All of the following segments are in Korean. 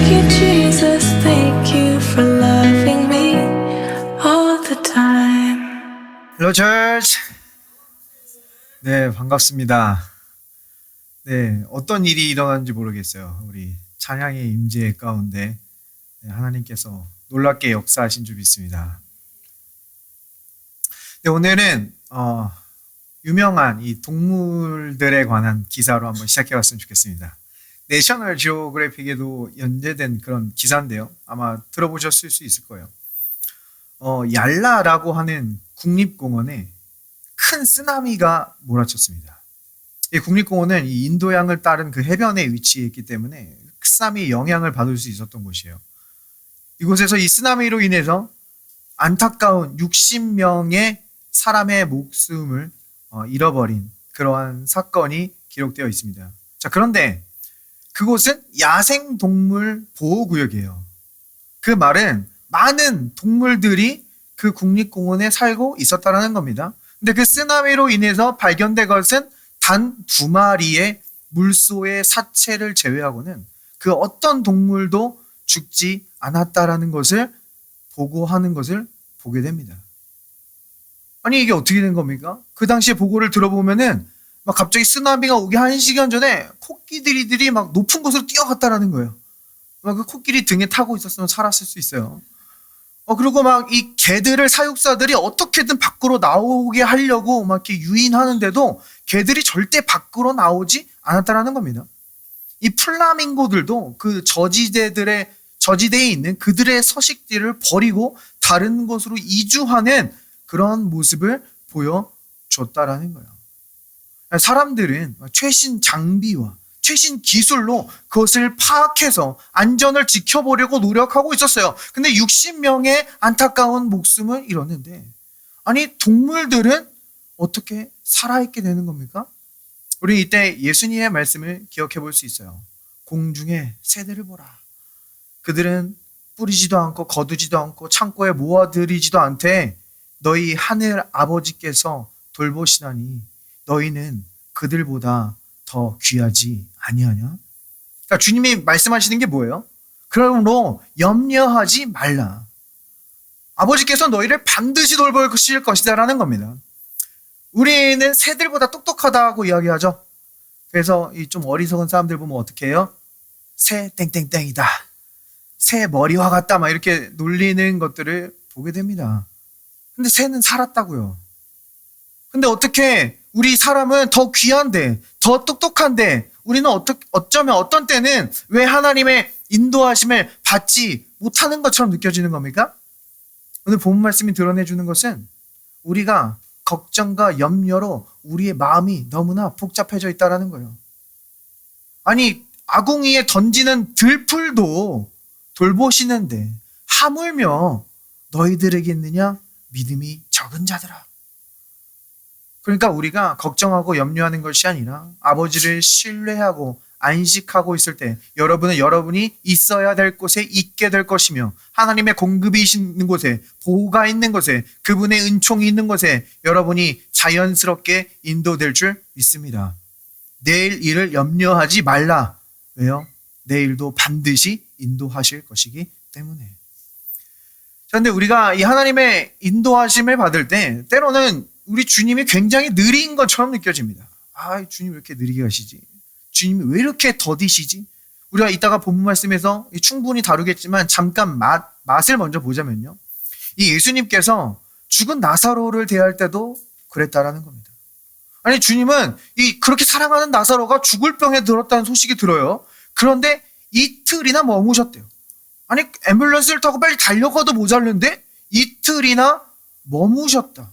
you, Jesus. Thank you for loving me all the time. Hello, church. 네, 반갑습니다. 네, 어떤 일이 일어났는지 모르겠어요. 우리 찬양의 임재 가운데 하나님께서 놀랍게 역사하신 줄 믿습니다. 네, 오늘은 유명한 이 동물들에 관한 기사로 한번 시작해봤으면 좋겠습니다. 내셔널 지오그래픽에도 연재된 그런 기사인데요. 아마 들어보셨을 수 있을 거예요. 얄라라고 하는 국립공원에 큰 쓰나미가 몰아쳤습니다. 이 국립공원은 이 인도양을 따른 그 해변에 위치해 있기 때문에 쓰나미의 영향을 받을 수 있었던 곳이에요. 이곳에서 이 쓰나미로 인해서 안타까운 60명의 사람의 목숨을 잃어버린 그러한 사건이 기록되어 있습니다. 자, 그런데 그곳은 야생동물 보호구역이에요. 그 말은 많은 동물들이 그 국립공원에 살고 있었다는 겁니다. 근데 그 쓰나미로 인해서 발견된 것은 단 2마리의 물소의 사체를 제외하고는 그 어떤 동물도 죽지 않았다라는 것을 보고하는 것을 보게 됩니다. 아니, 이게 어떻게 된 겁니까? 그 당시에 보고를 들어보면은 막 갑자기 쓰나미가 오기 1시간 전에 코끼리들이 막 높은 곳으로 뛰어갔다라는 거예요. 막 그 코끼리 등에 타고 있었으면 살았을 수 있어요. 그리고 막 이 개들을 사육사들이 어떻게든 밖으로 나오게 하려고 막 이렇게 유인하는데도 개들이 절대 밖으로 나오지 않았다라는 겁니다. 이 플라밍고들도 그 저지대에 있는 그들의 서식지를 버리고 다른 곳으로 이주하는 그런 모습을 보여줬다라는 거예요. 사람들은 최신 장비와 최신 기술로 그것을 파악해서 안전을 지켜보려고 노력하고 있었어요. 근데 60명의 안타까운 목숨을 잃었는데, 아니, 동물들은 어떻게 살아있게 되는 겁니까? 우리 이때 예수님의 말씀을 기억해 볼 수 있어요. 공중의 새들을 보라. 그들은 뿌리지도 않고 거두지도 않고 창고에 모아들이지도 않되 너희 하늘 아버지께서 돌보시나니 너희는 그들보다 더 귀하지 아니하냐? 그러니까 주님이 말씀하시는 게 뭐예요? 그러므로 염려하지 말라. 아버지께서 너희를 반드시 돌보실 것이다라는 겁니다. 우리는 새들보다 똑똑하다고 이야기하죠. 그래서 이 좀 어리석은 사람들 보면 어떻게 해요? 새 땡땡땡이다. 새 머리와 같다. 막 이렇게 놀리는 것들을 보게 됩니다. 근데 새는 살았다고요. 근데 어떻게 우리 사람은 더 귀한데, 더 똑똑한데, 우리는 어쩌면 어떤 때는 왜 하나님의 인도하심을 받지 못하는 것처럼 느껴지는 겁니까? 오늘 본 말씀이 드러내주는 것은 우리가 걱정과 염려로 우리의 마음이 너무나 복잡해져 있다는 거예요. 아니, 아궁이에 던지는 들풀도 돌보시는데 하물며 너희들에게있느냐 믿음이 적은 자들아. 그러니까 우리가 걱정하고 염려하는 것이 아니라 아버지를 신뢰하고 안식하고 있을 때 여러분은 여러분이 있어야 될 곳에 있게 될 것이며 하나님의 공급이 있는 곳에, 보호가 있는 곳에, 그분의 은총이 있는 곳에 여러분이 자연스럽게 인도될 줄 믿습니다. 내일 일을 염려하지 말라. 왜요? 내일도 반드시 인도하실 것이기 때문에. 그런데 우리가 이 하나님의 인도하심을 받을 때 때로는 우리 주님이 굉장히 느린 것처럼 느껴집니다. 아, 주님 왜 이렇게 느리게 가시지? 주님이 왜 이렇게 더디시지? 우리가 이따가 본문 말씀에서 충분히 다루겠지만 잠깐 맛을 먼저 보자면요. 이 예수님께서 죽은 나사로를 대할 때도 그랬다라는 겁니다. 아니, 주님은 그렇게 사랑하는 나사로가 죽을 병에 들었다는 소식이 들어요. 그런데 이틀이나 머무셨대요. 아니, 앰뷸런스를 타고 빨리 달려가도 모자른데 이틀이나 머무셨다.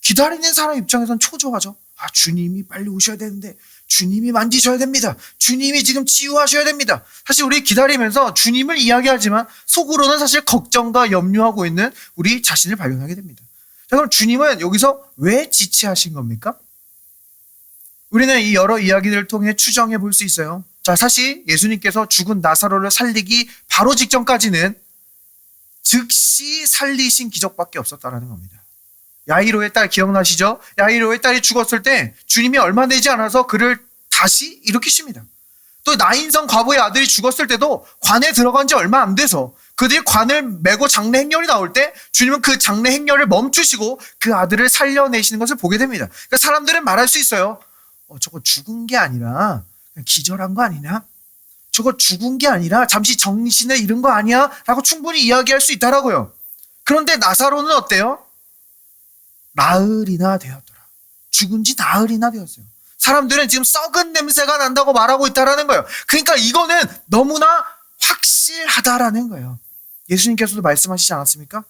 기다리는 사람 입장에선 초조하죠. 아, 주님이 빨리 오셔야 되는데, 주님이 만지셔야 됩니다. 주님이 지금 치유하셔야 됩니다. 사실 우리 기다리면서 주님을 이야기하지만 속으로는 사실 걱정과 염려하고 있는 우리 자신을 발견하게 됩니다. 자, 그럼 주님은 여기서 왜 지체하신 겁니까? 우리는 이 여러 이야기들을 통해 추정해 볼 수 있어요. 자, 사실 예수님께서 죽은 나사로를 살리기 바로 직전까지는 즉시 살리신 기적밖에 없었다라는 겁니다. 야이로의 딸 기억나시죠? 야이로의 딸이 죽었을 때 주님이 얼마 되지 않아서 그를 다시 일으키십니다. 또 나인성 과부의 아들이 죽었을 때도 관에 들어간 지 얼마 안 돼서 그들이 관을 메고 장례 행렬이 나올 때 주님은 그 장례 행렬을 멈추시고 그 아들을 살려내시는 것을 보게 됩니다. 그러니까 사람들은 말할 수 있어요. 저거 죽은 게 아니라 그냥 기절한 거 아니냐? 저거 죽은 게 아니라 잠시 정신을 잃은 거 아니야? 라고 충분히 이야기할 수 있다라고요. 그런데 나사로는 어때요? 나흘이나 되었더라. 죽은 지 나흘이나 되었어요. 사람들은 지금 썩은 냄새가 난다고 말하고 있다라는 거예요. 그러니까 이거는 너무나 확실하다라는 거예요. 예수님께서도 말씀하시지 않았습니까?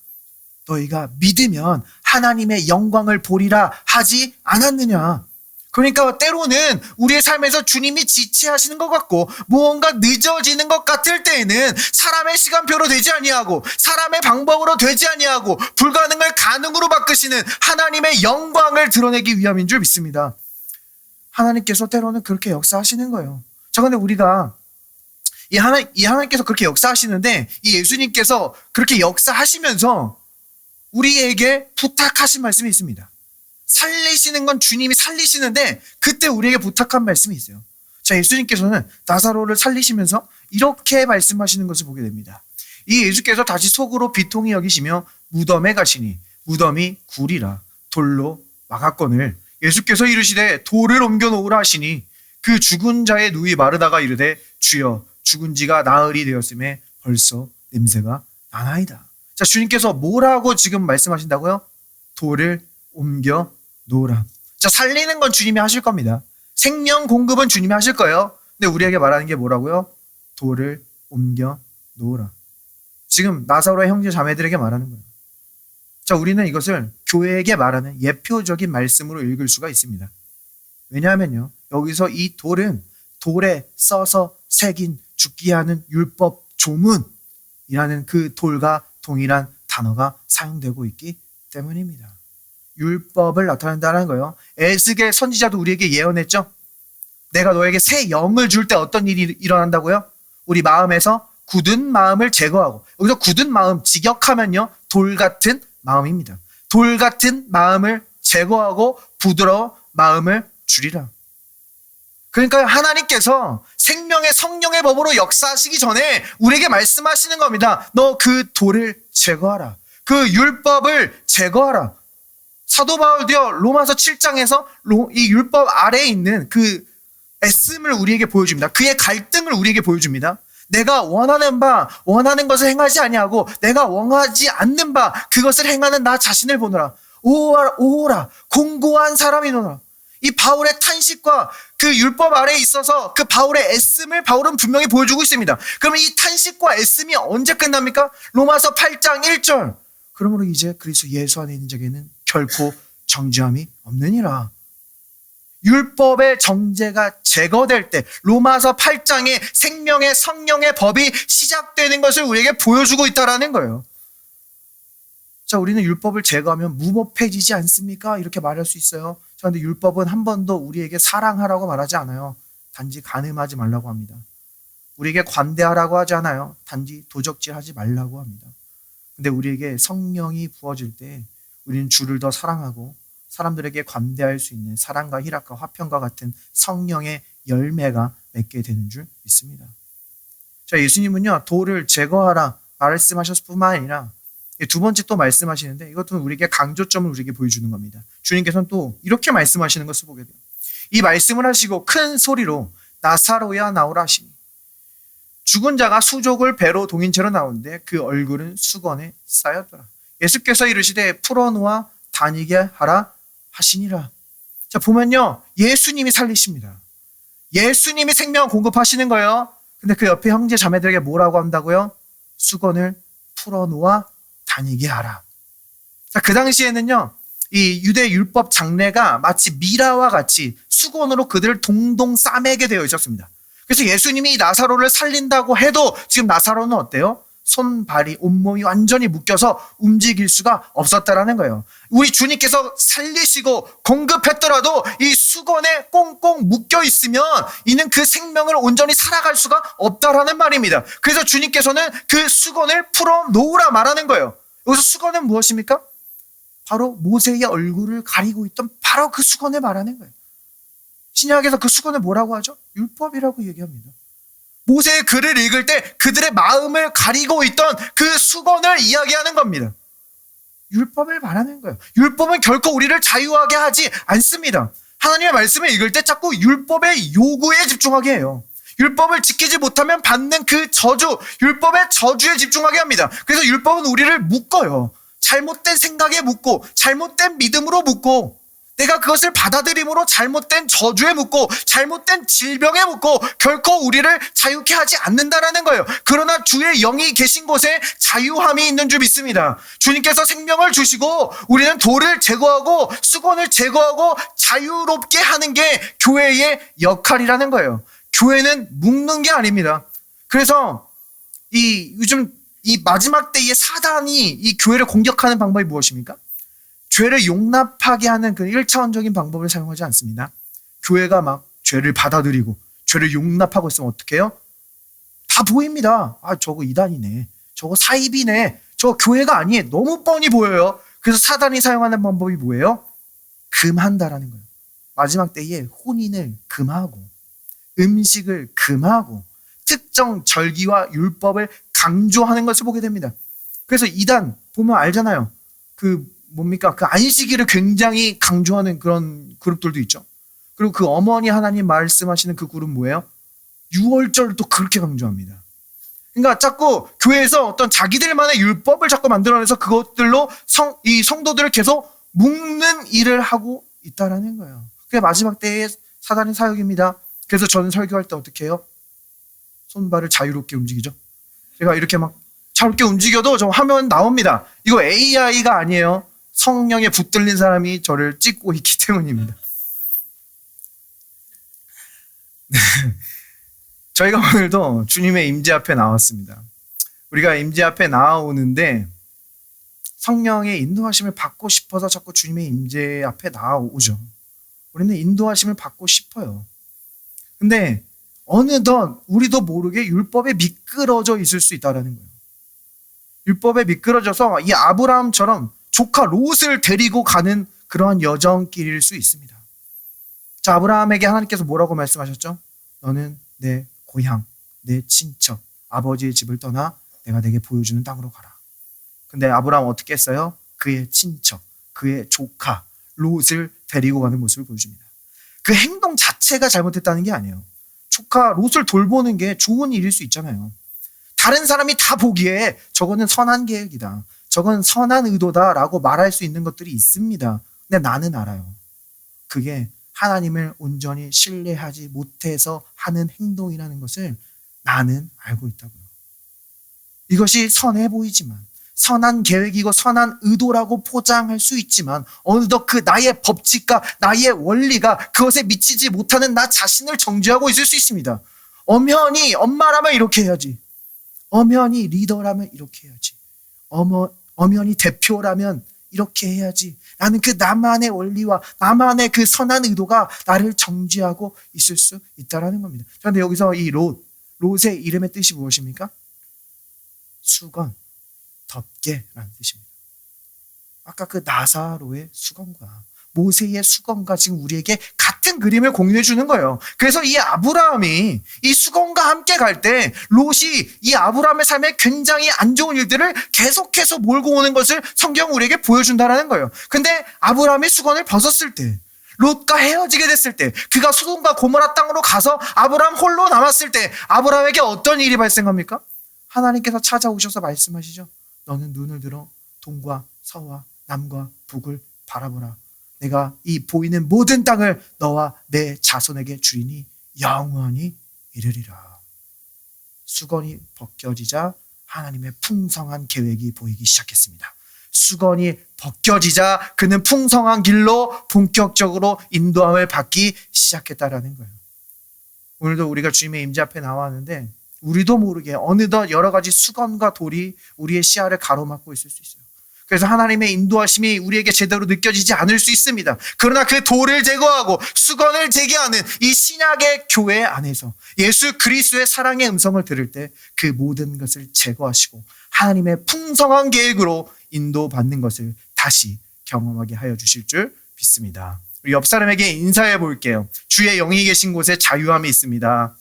너희가 믿으면 하나님의 영광을 보리라 하지 않았느냐. 그러니까 때로는 우리의 삶에서 주님이 지체하시는 것 같고 무언가 늦어지는 것 같을 때에는 사람의 시간표로 되지 아니하고 사람의 방법으로 되지 아니하고 불가능을 가능으로 바꾸시는 하나님의 영광을 드러내기 위함인 줄 믿습니다. 하나님께서 때로는 그렇게 역사하시는 거예요. 자, 근데 우리가 이 하나님께서 그렇게 역사하시는데 이 예수님께서 그렇게 역사하시면서 우리에게 부탁하신 말씀이 있습니다. 살리시는 건 주님이 살리시는데 그때 우리에게 부탁한 말씀이 있어요. 자, 예수님께서는 나사로를 살리시면서 이렇게 말씀하시는 것을 보게 됩니다. 이 예수께서 다시 속으로 비통히 여기시며 무덤에 가시니 무덤이 굴이라 돌로 막았거늘 예수께서 이르시되 돌을 옮겨 놓으라 하시니 그 죽은 자의 누이 마르다가 이르되 주여 죽은 지가 나흘이 되었음에 벌써 냄새가 나나이다. 자, 주님께서 뭐라고 지금 말씀하신다고요? 돌을 옮겨 놓으라. 자, 살리는 건 주님이 하실 겁니다. 생명 공급은 주님이 하실 거예요. 근데 우리에게 말하는 게 뭐라고요? 돌을 옮겨 놓으라. 지금 나사로의 형제 자매들에게 말하는 거예요. 자, 우리는 이것을 교회에게 말하는 예표적인 말씀으로 읽을 수가 있습니다. 왜냐하면요, 여기서 이 돌은 돌에 써서 새긴 죽게 하는 율법 조문이라는 그 돌과 동일한 단어가 사용되고 있기 때문입니다. 율법을 나타낸다는 거예요. 에스겔 선지자도 우리에게 예언했죠. 내가 너에게 새 영을 줄 때 어떤 일이 일어난다고요? 우리 마음에서 굳은 마음을 제거하고, 여기서 굳은 마음, 직역하면요, 돌 같은 마음입니다. 돌 같은 마음을 제거하고 부드러운 마음을 주리라. 그러니까 하나님께서 생명의 성령의 법으로 역사하시기 전에 우리에게 말씀하시는 겁니다. 너 그 돌을 제거하라. 그 율법을 제거하라. 사도 바울도요, 로마서 7장에서 이 율법 아래에 있는 그 애씀을 우리에게 보여줍니다. 그의 갈등을 우리에게 보여줍니다. 내가 원하는 것을 행하지 아니하고 내가 원하지 않는 바 그것을 행하는 나 자신을 보노라. 오호라 공고한 사람이노라. 이 바울의 탄식과 그 율법 아래에 있어서 그 바울의 애씀을 바울은 분명히 보여주고 있습니다. 그러면 이 탄식과 애씀이 언제 끝납니까? 로마서 8장 1절. 그러므로 이제 그리스도 예수 안에 있는 자에게는 결코 정죄함이 없느니라. 율법의 정죄가 제거될 때 로마서 8장의 생명의 성령의 법이 시작되는 것을 우리에게 보여주고 있다는 거예요. 자, 우리는 율법을 제거하면 무법해지지 않습니까? 이렇게 말할 수 있어요. 자, 근데 율법은 한 번도 우리에게 사랑하라고 말하지 않아요. 단지 간음하지 말라고 합니다. 우리에게 관대하라고 하지 않아요. 단지 도적질하지 말라고 합니다. 근데 우리에게 성령이 부어질 때 우리는 주를 더 사랑하고 사람들에게 관대할 수 있는 사랑과 희락과 화평과 같은 성령의 열매가 맺게 되는 줄 믿습니다. 자, 예수님은요, 돌을 제거하라 말씀하셨을 뿐만 아니라 두 번째 또 말씀하시는데 이것도 우리에게 강조점을 우리에게 보여주는 겁니다. 주님께서는 또 이렇게 말씀하시는 것을 보게 돼요. 이 말씀을 하시고 큰 소리로 나사로야 나오라 하시니 죽은 자가 수족을 배로 동인 채로 나오는데 그 얼굴은 수건에 쌓였더라. 예수께서 이르시되 풀어놓아 다니게 하라 하시니라. 자, 보면요, 예수님이 살리십니다. 예수님이 생명 공급하시는 거예요. 근데 그 옆에 형제 자매들에게 뭐라고 한다고요? 수건을 풀어놓아 다니게 하라. 자, 그 당시에는요, 이 유대 율법 장례가 마치 미라와 같이 수건으로 그들을 동동 싸매게 되어 있었습니다. 그래서 예수님이 나사로를 살린다고 해도 지금 나사로는 어때요? 손, 발이, 온몸이 완전히 묶여서 움직일 수가 없었다라는 거예요. 우리 주님께서 살리시고 공급했더라도 이 수건에 꽁꽁 묶여 있으면 이는 그 생명을 온전히 살아갈 수가 없다라는 말입니다. 그래서 주님께서는 그 수건을 풀어 놓으라 말하는 거예요. 여기서 수건은 무엇입니까? 바로 모세의 얼굴을 가리고 있던 바로 그 수건을 말하는 거예요. 신약에서 그 수건을 뭐라고 하죠? 율법이라고 얘기합니다. 모세의 글을 읽을 때 그들의 마음을 가리고 있던 그 수건을 이야기하는 겁니다. 율법을 말하는 거예요. 율법은 결코 우리를 자유하게 하지 않습니다. 하나님의 말씀을 읽을 때 자꾸 율법의 요구에 집중하게 해요. 율법을 지키지 못하면 받는 그 저주, 율법의 저주에 집중하게 합니다. 그래서 율법은 우리를 묶어요. 잘못된 생각에 묶고, 잘못된 믿음으로 묶고, 내가 그것을 받아들임으로 잘못된 저주에 묶고, 잘못된 질병에 묶고, 결코 우리를 자유케 하지 않는다라는 거예요. 그러나 주의 영이 계신 곳에 자유함이 있는 줄 믿습니다. 주님께서 생명을 주시고 우리는 돌을 제거하고 수건을 제거하고 자유롭게 하는 게 교회의 역할이라는 거예요. 교회는 묶는 게 아닙니다. 그래서 요즘 이 마지막 때의 사단이 이 교회를 공격하는 방법이 무엇입니까? 죄를 용납하게 하는 그 1차원적인 방법을 사용하지 않습니다. 교회가 막 죄를 받아들이고 죄를 용납하고 있으면 어떻게 해요? 다 보입니다. 아, 저거 이단이네. 저거 사입이네. 저거 교회가 아니에요. 너무 뻔히 보여요. 그래서 사단이 사용하는 방법이 뭐예요? 금한다라는 거예요. 마지막 때에 혼인을 금하고 음식을 금하고 특정 절기와 율법을 강조하는 것을 보게 됩니다. 그래서 이단 보면 알잖아요. 그 안식일을 굉장히 강조하는 그런 그룹들도 있죠. 그리고 그 어머니 하나님 말씀하시는 그 그룹 뭐예요? 6월절을 또 그렇게 강조합니다. 그러니까 자꾸 교회에서 어떤 자기들만의 율법을 자꾸 만들어내서 그것들로 이 성도들을 계속 묶는 일을 하고 있다라는 거예요. 그게 마지막 때의 사단의 사역입니다. 그래서 저는 설교할 때 어떻게 해요? 손발을 자유롭게 움직이죠. 제가 이렇게 막 자유롭게 움직여도 저 화면 나옵니다. 이거 AI가 아니에요. 성령에 붙들린 사람이 저를 찍고 있기 때문입니다. 저희가 오늘도 주님의 임재 앞에 나왔습니다. 우리가 임재 앞에 나오는데 성령의 인도하심을 받고 싶어서 자꾸 주님의 임재 앞에 나오죠. 우리는 인도하심을 받고 싶어요. 근데 어느덧 우리도 모르게 율법에 미끄러져 있을 수 있다는 거예요. 율법에 미끄러져서 이 아브라함처럼 조카 롯을 데리고 가는 그러한 여정길일 수 있습니다. 자, 아브라함에게 하나님께서 뭐라고 말씀하셨죠? 너는 내 고향, 내 친척, 아버지의 집을 떠나 내가 내게 보여주는 땅으로 가라. 근데 아브라함 어떻게 했어요? 그의 친척, 그의 조카 롯을 데리고 가는 모습을 보여줍니다. 그 행동 자체가 잘못했다는 게 아니에요. 조카 롯을 돌보는 게 좋은 일일 수 있잖아요. 다른 사람이 다 보기에 저거는 선한 계획이다. 저건 선한 의도다라고 말할 수 있는 것들이 있습니다. 근데 나는 알아요. 그게 하나님을 온전히 신뢰하지 못해서 하는 행동이라는 것을 나는 알고 있다고요. 이것이 선해 보이지만 선한 계획이고 선한 의도라고 포장할 수 있지만 어느덧 그 나의 법칙과 나의 원리가 그것에 미치지 못하는 나 자신을 정죄하고 있을 수 있습니다. 엄연히 엄마라면 이렇게 해야지. 엄연히 리더라면 이렇게 해야지. 엄연히 대표라면 이렇게 해야지. 나는 그 나만의 원리와 나만의 그 선한 의도가 나를 정죄하고 있을 수 있다는 겁니다. 그런데 여기서 이 롯의 이름의 뜻이 무엇입니까? 수건, 덮개라는 뜻입니다. 아까 그 나사로의 수건과 모세의 수건과 지금 우리에게 같은 그림을 공유해 주는 거예요. 그래서 이 아브라함이 이 수건과 함께 갈 때 롯이 이 아브라함의 삶에 굉장히 안 좋은 일들을 계속해서 몰고 오는 것을 성경 우리에게 보여준다는 거예요. 근데 아브라함이 수건을 벗었을 때, 롯과 헤어지게 됐을 때, 그가 소돔과 고모라 땅으로 가서 아브라함 홀로 남았을 때 아브라함에게 어떤 일이 발생합니까? 하나님께서 찾아오셔서 말씀하시죠. 너는 눈을 들어 동과 서와 남과 북을 바라보라. 내가 이 보이는 모든 땅을 너와 내 자손에게 주리니 영원히 이르리라. 수건이 벗겨지자 하나님의 풍성한 계획이 보이기 시작했습니다. 수건이 벗겨지자 그는 풍성한 길로 본격적으로 인도함을 받기 시작했다라는 거예요. 오늘도 우리가 주님의 임재 앞에 나왔는데 우리도 모르게 어느덧 여러 가지 수건과 돌이 우리의 시야를 가로막고 있을 수 있어요. 그래서 하나님의 인도하심이 우리에게 제대로 느껴지지 않을 수 있습니다. 그러나 그 돌을 제거하고 수건을 제거하는 이 신약의 교회 안에서 예수 그리스도의 사랑의 음성을 들을 때 그 모든 것을 제거하시고 하나님의 풍성한 계획으로 인도받는 것을 다시 경험하게 하여 주실 줄 믿습니다. 우리 옆 사람에게 인사해 볼게요. 주의 영이 계신 곳에 자유함이 있습니다.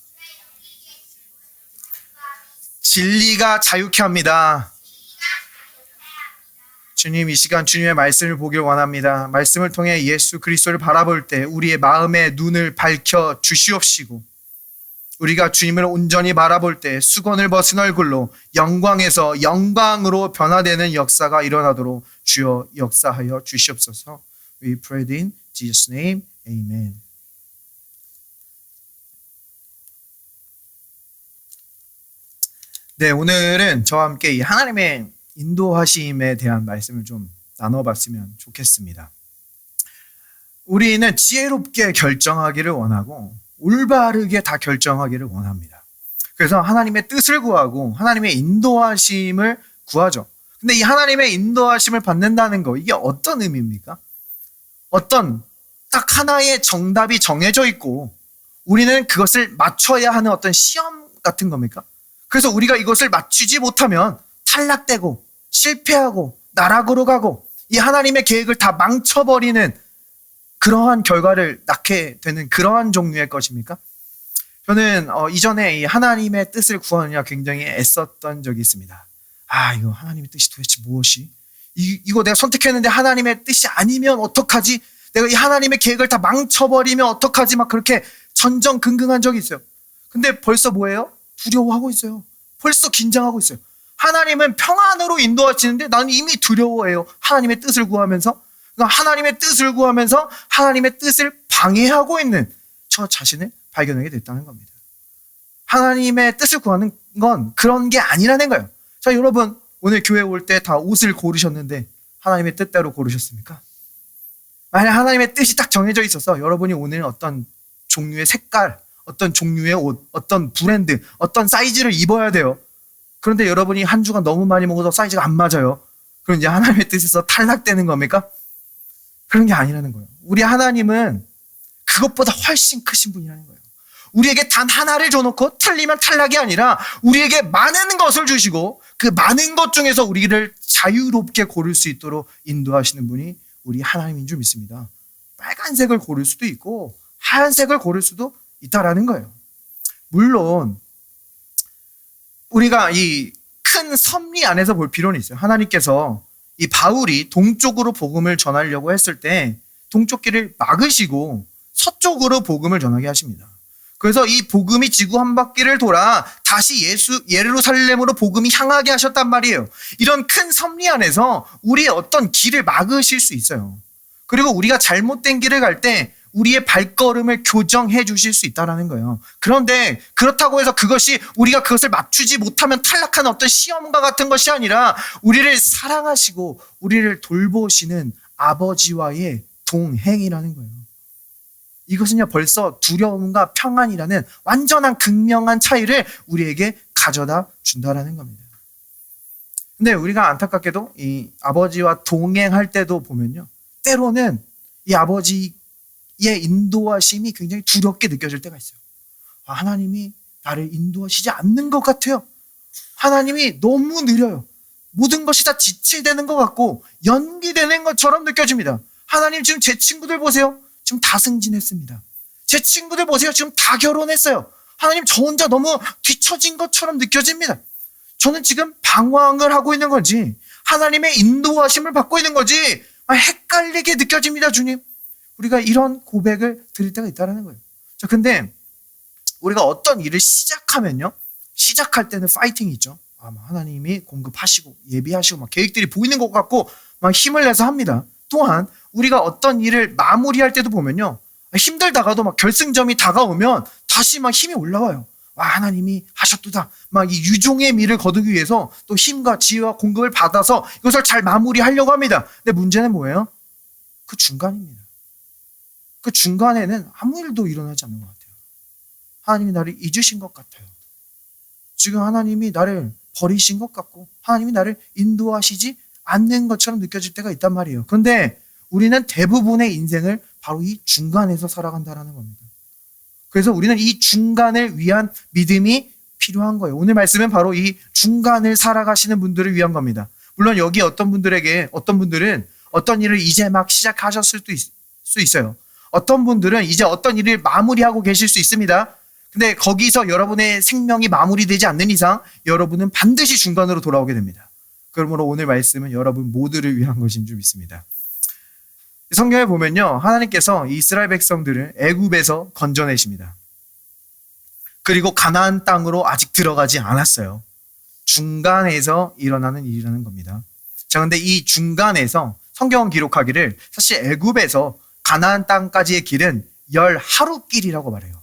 진리가 자유케 합니다. 주님, 이 시간 주님의 말씀을 보길 원합니다. 말씀을 통해 예수 그리스도를 바라볼 때 우리의 마음의 눈을 밝혀 주시옵시고, 우리가 주님을 온전히 바라볼 때 수건을 벗은 얼굴로 영광에서 영광으로 변화되는 역사가 일어나도록 주여 역사하여 주시옵소서. We pray in Jesus' name. Amen. 네, 오늘은 저와 함께 이 하나님의 인도하심에 대한 말씀을 좀 나눠봤으면 좋겠습니다. 우리는 지혜롭게 결정하기를 원하고 올바르게 다 결정하기를 원합니다. 그래서 하나님의 뜻을 구하고 하나님의 인도하심을 구하죠. 근데 이 하나님의 인도하심을 받는다는 거, 이게 어떤 의미입니까? 어떤 딱 하나의 정답이 정해져 있고 우리는 그것을 맞춰야 하는 어떤 시험 같은 겁니까? 그래서 우리가 이것을 맞추지 못하면 탈락되고 실패하고 나락으로 가고 이 하나님의 계획을 다 망쳐버리는 그러한 결과를 낳게 되는 그러한 종류의 것입니까? 저는 이전에 이 하나님의 뜻을 구하느냐 굉장히 애썼던 적이 있습니다. 이거 하나님의 뜻이 도대체 무엇이? 이거 내가 선택했는데 하나님의 뜻이 아니면 어떡하지? 내가 이 하나님의 계획을 다 망쳐버리면 어떡하지? 막 그렇게 전전긍긍한 적이 있어요. 근데 벌써 뭐예요? 두려워하고 있어요. 벌써 긴장하고 있어요. 하나님은 평안으로 인도하시는데 나는 이미 두려워해요. 하나님의 뜻을 구하면서. 그러니까 하나님의 뜻을 구하면서 하나님의 뜻을 방해하고 있는 저 자신을 발견하게 됐다는 겁니다. 하나님의 뜻을 구하는 건 그런 게 아니라는 거예요. 자, 여러분, 오늘 교회 올 때 다 옷을 고르셨는데 하나님의 뜻대로 고르셨습니까? 만약 하나님의 뜻이 딱 정해져 있어서 여러분이 오늘 어떤 종류의 색깔, 어떤 종류의 옷, 어떤 브랜드, 어떤 사이즈를 입어야 돼요. 그런데 여러분이 한 주간 너무 많이 먹어서 사이즈가 안 맞아요. 그럼 이제 하나님의 뜻에서 탈락되는 겁니까? 그런 게 아니라는 거예요. 우리 하나님은 그것보다 훨씬 크신 분이라는 거예요. 우리에게 단 하나를 줘놓고 틀리면 탈락이 아니라 우리에게 많은 것을 주시고 그 많은 것 중에서 우리를 자유롭게 고를 수 있도록 인도하시는 분이 우리 하나님인 줄 믿습니다. 빨간색을 고를 수도 있고 하얀색을 고를 수도 있다라는 거예요. 물론 우리가 이 큰 섭리 안에서 볼 필요는 있어요. 하나님께서 이 바울이 동쪽으로 복음을 전하려고 했을 때 동쪽 길을 막으시고 서쪽으로 복음을 전하게 하십니다. 그래서 이 복음이 지구 한 바퀴를 돌아 다시 예루살렘으로 복음이 향하게 하셨단 말이에요. 이런 큰 섭리 안에서 우리의 어떤 길을 막으실 수 있어요. 그리고 우리가 잘못된 길을 갈 때 우리의 발걸음을 교정해 주실 수 있다는 거예요. 그런데 그렇다고 해서 우리가 그것을 맞추지 못하면 탈락하는 어떤 시험과 같은 것이 아니라 우리를 사랑하시고 우리를 돌보시는 아버지와의 동행이라는 거예요. 이것은요, 벌써 두려움과 평안이라는 완전한 극명한 차이를 우리에게 가져다 준다라는 겁니다. 근데 우리가 안타깝게도 이 아버지와 동행할 때도 보면요, 때로는 이 아버지의 인도하심이 굉장히 두렵게 느껴질 때가 있어요. 하나님이 나를 인도하시지 않는 것 같아요. 하나님이 너무 느려요. 모든 것이 다 지체되는 것 같고 연기되는 것처럼 느껴집니다. 하나님, 지금 제 친구들 보세요. 지금 다 승진했습니다. 제 친구들 보세요. 지금 다 결혼했어요. 하나님, 저 혼자 너무 뒤처진 것처럼 느껴집니다. 저는 지금 방황을 하고 있는 건지 하나님의 인도하심을 받고 있는 건지 헷갈리게 느껴집니다, 주님. 우리가 이런 고백을 드릴 때가 있다는 거예요. 자, 근데 우리가 어떤 일을 시작하면요, 시작할 때는 파이팅이 있죠. 하나님이 공급하시고 예비하시고 막 계획들이 보이는 것 같고 막 힘을 내서 합니다. 또한 우리가 어떤 일을 마무리할 때도 보면요, 힘들다가도 막 결승점이 다가오면 다시 막 힘이 올라와요. 하나님이 하셨도다. 막 이 유종의 미를 거두기 위해서 또 힘과 지혜와 공급을 받아서 이것을 잘 마무리하려고 합니다. 근데 문제는 뭐예요? 그 중간입니다. 그 중간에는 아무 일도 일어나지 않는 것 같아요. 하나님이 나를 잊으신 것 같아요. 지금 하나님이 나를 버리신 것 같고 하나님이 나를 인도하시지 않는 것처럼 느껴질 때가 있단 말이에요. 그런데 우리는 대부분의 인생을 바로 이 중간에서 살아간다는 겁니다. 그래서 우리는 이 중간을 위한 믿음이 필요한 거예요. 오늘 말씀은 바로 이 중간을 살아가시는 분들을 위한 겁니다. 물론 여기 어떤 분들은 어떤 일을 이제 막 시작하셨을 수 있어요. 어떤 분들은 이제 어떤 일을 마무리하고 계실 수 있습니다. 근데 거기서 여러분의 생명이 마무리되지 않는 이상 여러분은 반드시 중간으로 돌아오게 됩니다. 그러므로 오늘 말씀은 여러분 모두를 위한 것인 줄 믿습니다. 성경에 보면요, 하나님께서 이스라엘 백성들을 애굽에서 건져내십니다. 그리고 가나안 땅으로 아직 들어가지 않았어요. 중간에서 일어나는 일이라는 겁니다. 자, 근데 이 중간에서 성경은 기록하기를 사실 애굽에서 가나안 땅까지의 길은 10하루 길이라고 말해요.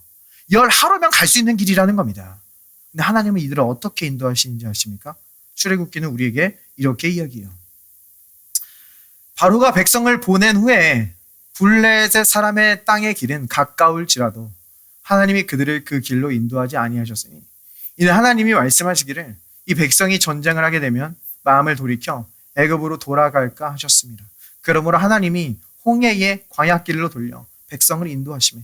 10하루면 갈 수 있는 길이라는 겁니다. 근데 하나님은 이들을 어떻게 인도하시는지 아십니까? 출애굽기는 우리에게 이렇게 이야기해요. 바로가 백성을 보낸 후에 블레셋 사람의 땅의 길은 가까울지라도 하나님이 그들을 그 길로 인도하지 아니하셨으니 이는 하나님이 말씀하시기를 이 백성이 전쟁을 하게 되면 마음을 돌이켜 애굽으로 돌아갈까 하셨습니다. 그러므로 하나님이 홍해의 광야길로 돌려 백성을 인도하시며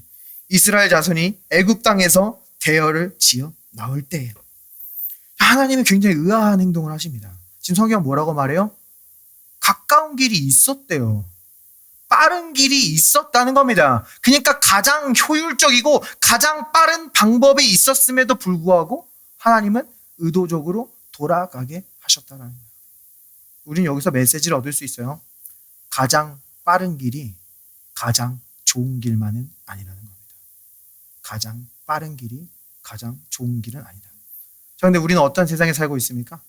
이스라엘 자손이 애굽 땅에서 대열을 지어 나올 때에 하나님이 굉장히 의아한 행동을 하십니다. 지금 성경 뭐라고 말해요? 가까운 길이 있었대요. 빠른 길이 있었다는 겁니다. 그러니까 가장 효율적이고 가장 빠른 방법이 있었음에도 불구하고 하나님은 의도적으로 돌아가게 하셨다는 거예요. 우리는 여기서 메시지를 얻을 수 있어요. 가장 빠른 길이 가장 좋은 길만은 아니라는 겁니다. 가장 빠른 길이 가장 좋은 길은 아니다. 자, 근데 우리는 어떤 세상에 살고 있습니까?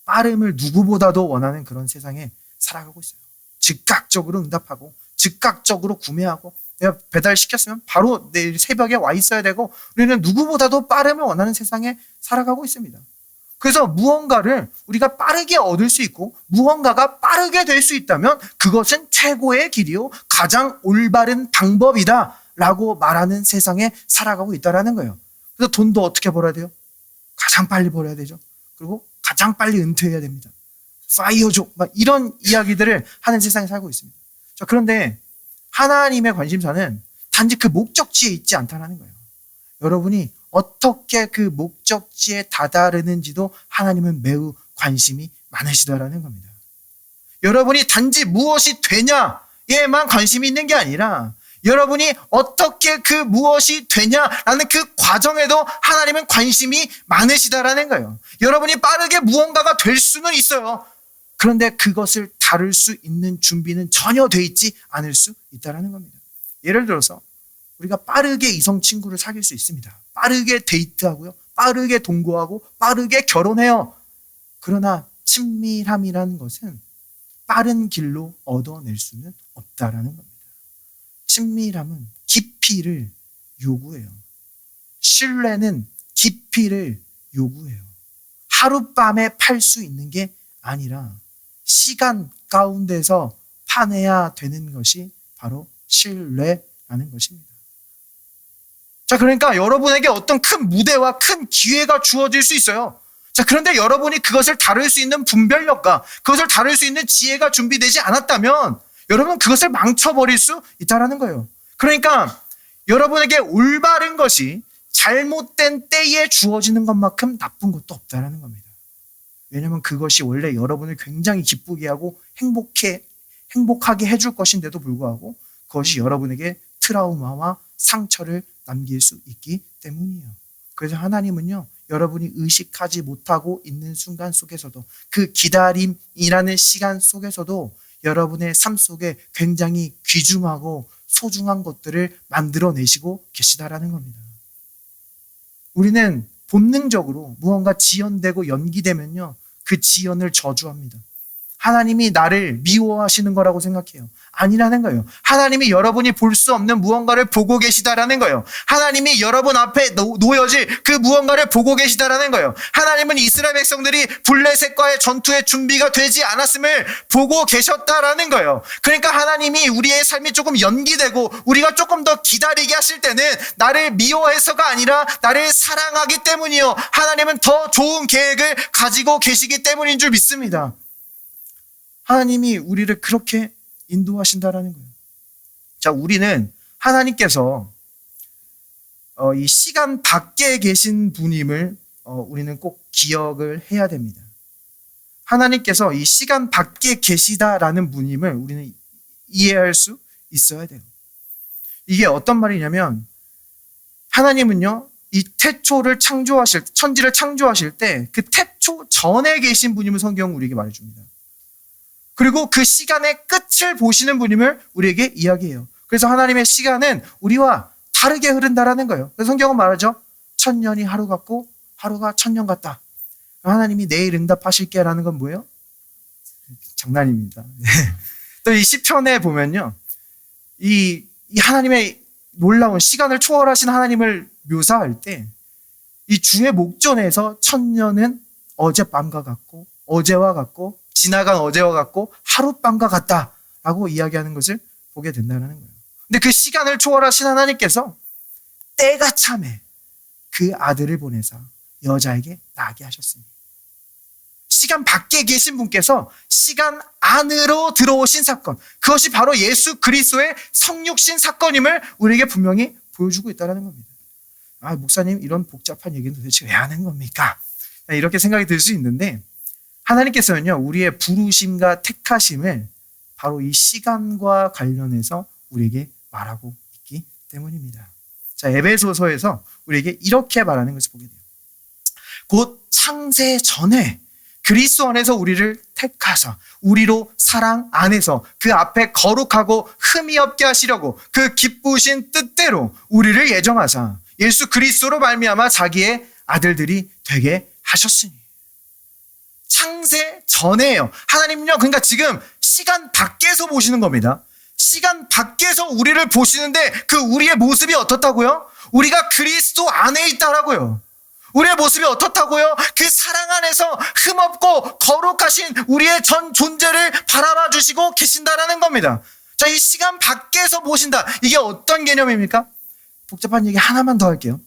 빠름을 누구보다도 원하는 그런 세상에 살아가고 있어요. 즉각적으로 응답하고 즉각적으로 구매하고 내가 배달시켰으면 바로 내일 새벽에 와 있어야 되고 우리는 누구보다도 빠름을 원하는 세상에 살아가고 있습니다. 그래서 무언가를 우리가 빠르게 얻을 수 있고 무언가가 빠르게 될 수 있다면 그것은 최고의 길이요 가장 올바른 방법이다 라고 말하는 세상에 살아가고 있다는 거예요. 그래서 돈도 어떻게 벌어야 돼요? 가장 빨리 벌어야 되죠. 그리고 가장 빨리 은퇴해야 됩니다. 파이어족 막 이런 이야기들을 하는 세상에 살고 있습니다. 자, 그런데 하나님의 관심사는 단지 그 목적지에 있지 않다는 거예요. 여러분이 어떻게 그 목적지에 다다르는지도 하나님은 매우 관심이 많으시다라는 겁니다. 여러분이 단지 무엇이 되냐에만 관심이 있는 게 아니라 여러분이 어떻게 그 무엇이 되냐라는 그 과정에도 하나님은 관심이 많으시다라는 거예요. 여러분이 빠르게 무언가가 될 수는 있어요. 그런데 그것을 다룰 수 있는 준비는 전혀 돼 있지 않을 수 있다는 겁니다. 예를 들어서 우리가 빠르게 이성 친구를 사귈 수 있습니다. 빠르게 데이트하고요. 빠르게 동거하고 빠르게 결혼해요. 그러나 친밀함이라는 것은 빠른 길로 얻어낼 수는 없다라는 겁니다. 친밀함은 깊이를 요구해요. 신뢰는 깊이를 요구해요. 하룻밤에 팔 수 있는 게 아니라 시간 가운데서 파내야 되는 것이 바로 신뢰라는 것입니다. 자, 그러니까 여러분에게 어떤 큰 무대와 큰 기회가 주어질 수 있어요. 자, 그런데 여러분이 그것을 다룰 수 있는 분별력과 그것을 다룰 수 있는 지혜가 준비되지 않았다면 여러분은 그것을 망쳐버릴 수 있다는 거예요. 그러니까 여러분에게 올바른 것이 잘못된 때에 주어지는 것만큼 나쁜 것도 없다는 겁니다. 왜냐하면 그것이 원래 여러분을 굉장히 기쁘게 하고 행복하게 해줄 것인데도 불구하고 그것이 여러분에게 트라우마와 상처를 남길 수 있기 때문이에요. 그래서 하나님은요, 여러분이 의식하지 못하고 있는 순간 속에서도 그 기다림이라는 시간 속에서도 여러분의 삶 속에 굉장히 귀중하고 소중한 것들을 만들어내시고 계시다라는 겁니다. 우리는 본능적으로 무언가 지연되고 연기되면요, 그 지연을 저주합니다. 하나님이 나를 미워하시는 거라고 생각해요. 아니라는 거예요. 하나님이 여러분이 볼 수 없는 무언가를 보고 계시다라는 거예요. 하나님이 여러분 앞에 놓여질 그 무언가를 보고 계시다라는 거예요. 하나님은 이스라엘 백성들이 블레셋과의 전투의 준비가 되지 않았음을 보고 계셨다라는 거예요. 그러니까 하나님이 우리의 삶이 조금 연기되고 우리가 조금 더 기다리게 하실 때는 나를 미워해서가 아니라 나를 사랑하기 때문이요. 하나님은 더 좋은 계획을 가지고 계시기 때문인 줄 믿습니다. 하나님이 우리를 그렇게 인도하신다라는 거예요. 자, 우리는 하나님께서 이 시간 밖에 계신 분임을 우리는 꼭 기억을 해야 됩니다. 하나님께서 이 시간 밖에 계시다라는 분임을 우리는 이해할 수 있어야 돼요. 이게 어떤 말이냐면 하나님은요, 이 천지를 창조하실 때 그 태초 전에 계신 분임을 성경은 우리에게 말해줍니다. 그리고 그 시간의 끝을 보시는 분임을 우리에게 이야기해요. 그래서 하나님의 시간은 우리와 다르게 흐른다라는 거예요. 그래서 성경은 말하죠. 1000년이 하루 같고 하루가 1000년 같다. 하나님이 내일 응답하실게라는 건 뭐예요? 장난입니다. 또 이 시편에 보면요. 이 하나님의 놀라운 시간을 초월하신 하나님을 묘사할 때 이 주의 목전에서 1000년은 어젯밤과 같고 어제와 같고 지나간 어제와 같고 하룻밤과 같다라고 이야기하는 것을 보게 된다는 거예요. 근데 그 시간을 초월하신 하나님께서 때가 참에 그 아들을 보내사 여자에게 낳게 하셨으니 시간 밖에 계신 분께서 시간 안으로 들어오신 사건, 그것이 바로 예수 그리스도의 성육신 사건임을 우리에게 분명히 보여주고 있다는 겁니다. 아, 목사님 이런 복잡한 얘기는 도대체 왜 하는 겁니까? 이렇게 생각이 들 수 있는데 하나님께서는요, 우리의 부르심과 택하심을 바로 이 시간과 관련해서 우리에게 말하고 있기 때문입니다. 자, 에베소서에서 우리에게 이렇게 말하는 것을 보게 돼요. 곧 창세 전에 그리스도 안에서 우리를 택하사 우리로 사랑 안에서 그 앞에 거룩하고 흠이 없게 하시려고 그 기쁘신 뜻대로 우리를 예정하사 예수 그리스도로 말미암아 자기의 아들들이 되게 하셨으니. 창세 전에요. 하나님은요, 그러니까 지금 시간 밖에서 보시는 겁니다. 시간 밖에서 우리를 보시는데 그 우리의 모습이 어떻다고요? 우리가 그리스도 안에 있다라고요. 우리의 모습이 어떻다고요? 그 사랑 안에서 흠없고 거룩하신 우리의 전 존재를 바라봐 주시고 계신다라는 겁니다. 자, 이 시간 밖에서 보신다. 이게 어떤 개념입니까? 복잡한 얘기 하나만 더 할게요.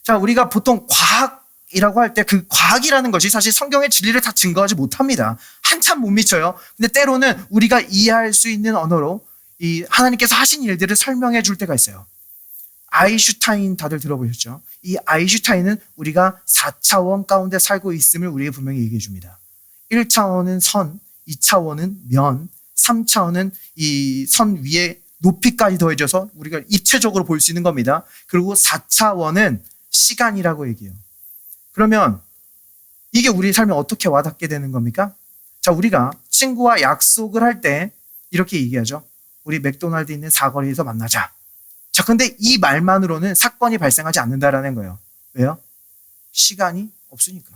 자, 우리가 보통 과학이라고 할 때 그 과학이라는 것이 사실 성경의 진리를 다 증거하지 못합니다. 한참 못 미쳐요. 근데 때로는 우리가 이해할 수 있는 언어로 이 하나님께서 하신 일들을 설명해 줄 때가 있어요. 아인슈타인 다들 들어보셨죠? 이 아인슈타인은 우리가 4차원 가운데 살고 있음을 우리에게 분명히 얘기해 줍니다. 1차원은 선, 2차원은 면, 3차원은 이 선 위에 높이까지 더해져서 우리가 입체적으로 볼 수 있는 겁니다. 그리고 4차원은 시간이라고 얘기해요. 그러면 이게 우리 삶에 어떻게 와닿게 되는 겁니까? 자, 우리가 친구와 약속을 할 때 이렇게 얘기하죠. 우리 맥도날드 있는 사거리에서 만나자. 자, 근데 이 말만으로는 사건이 발생하지 않는다라는 거예요. 왜요? 시간이 없으니까.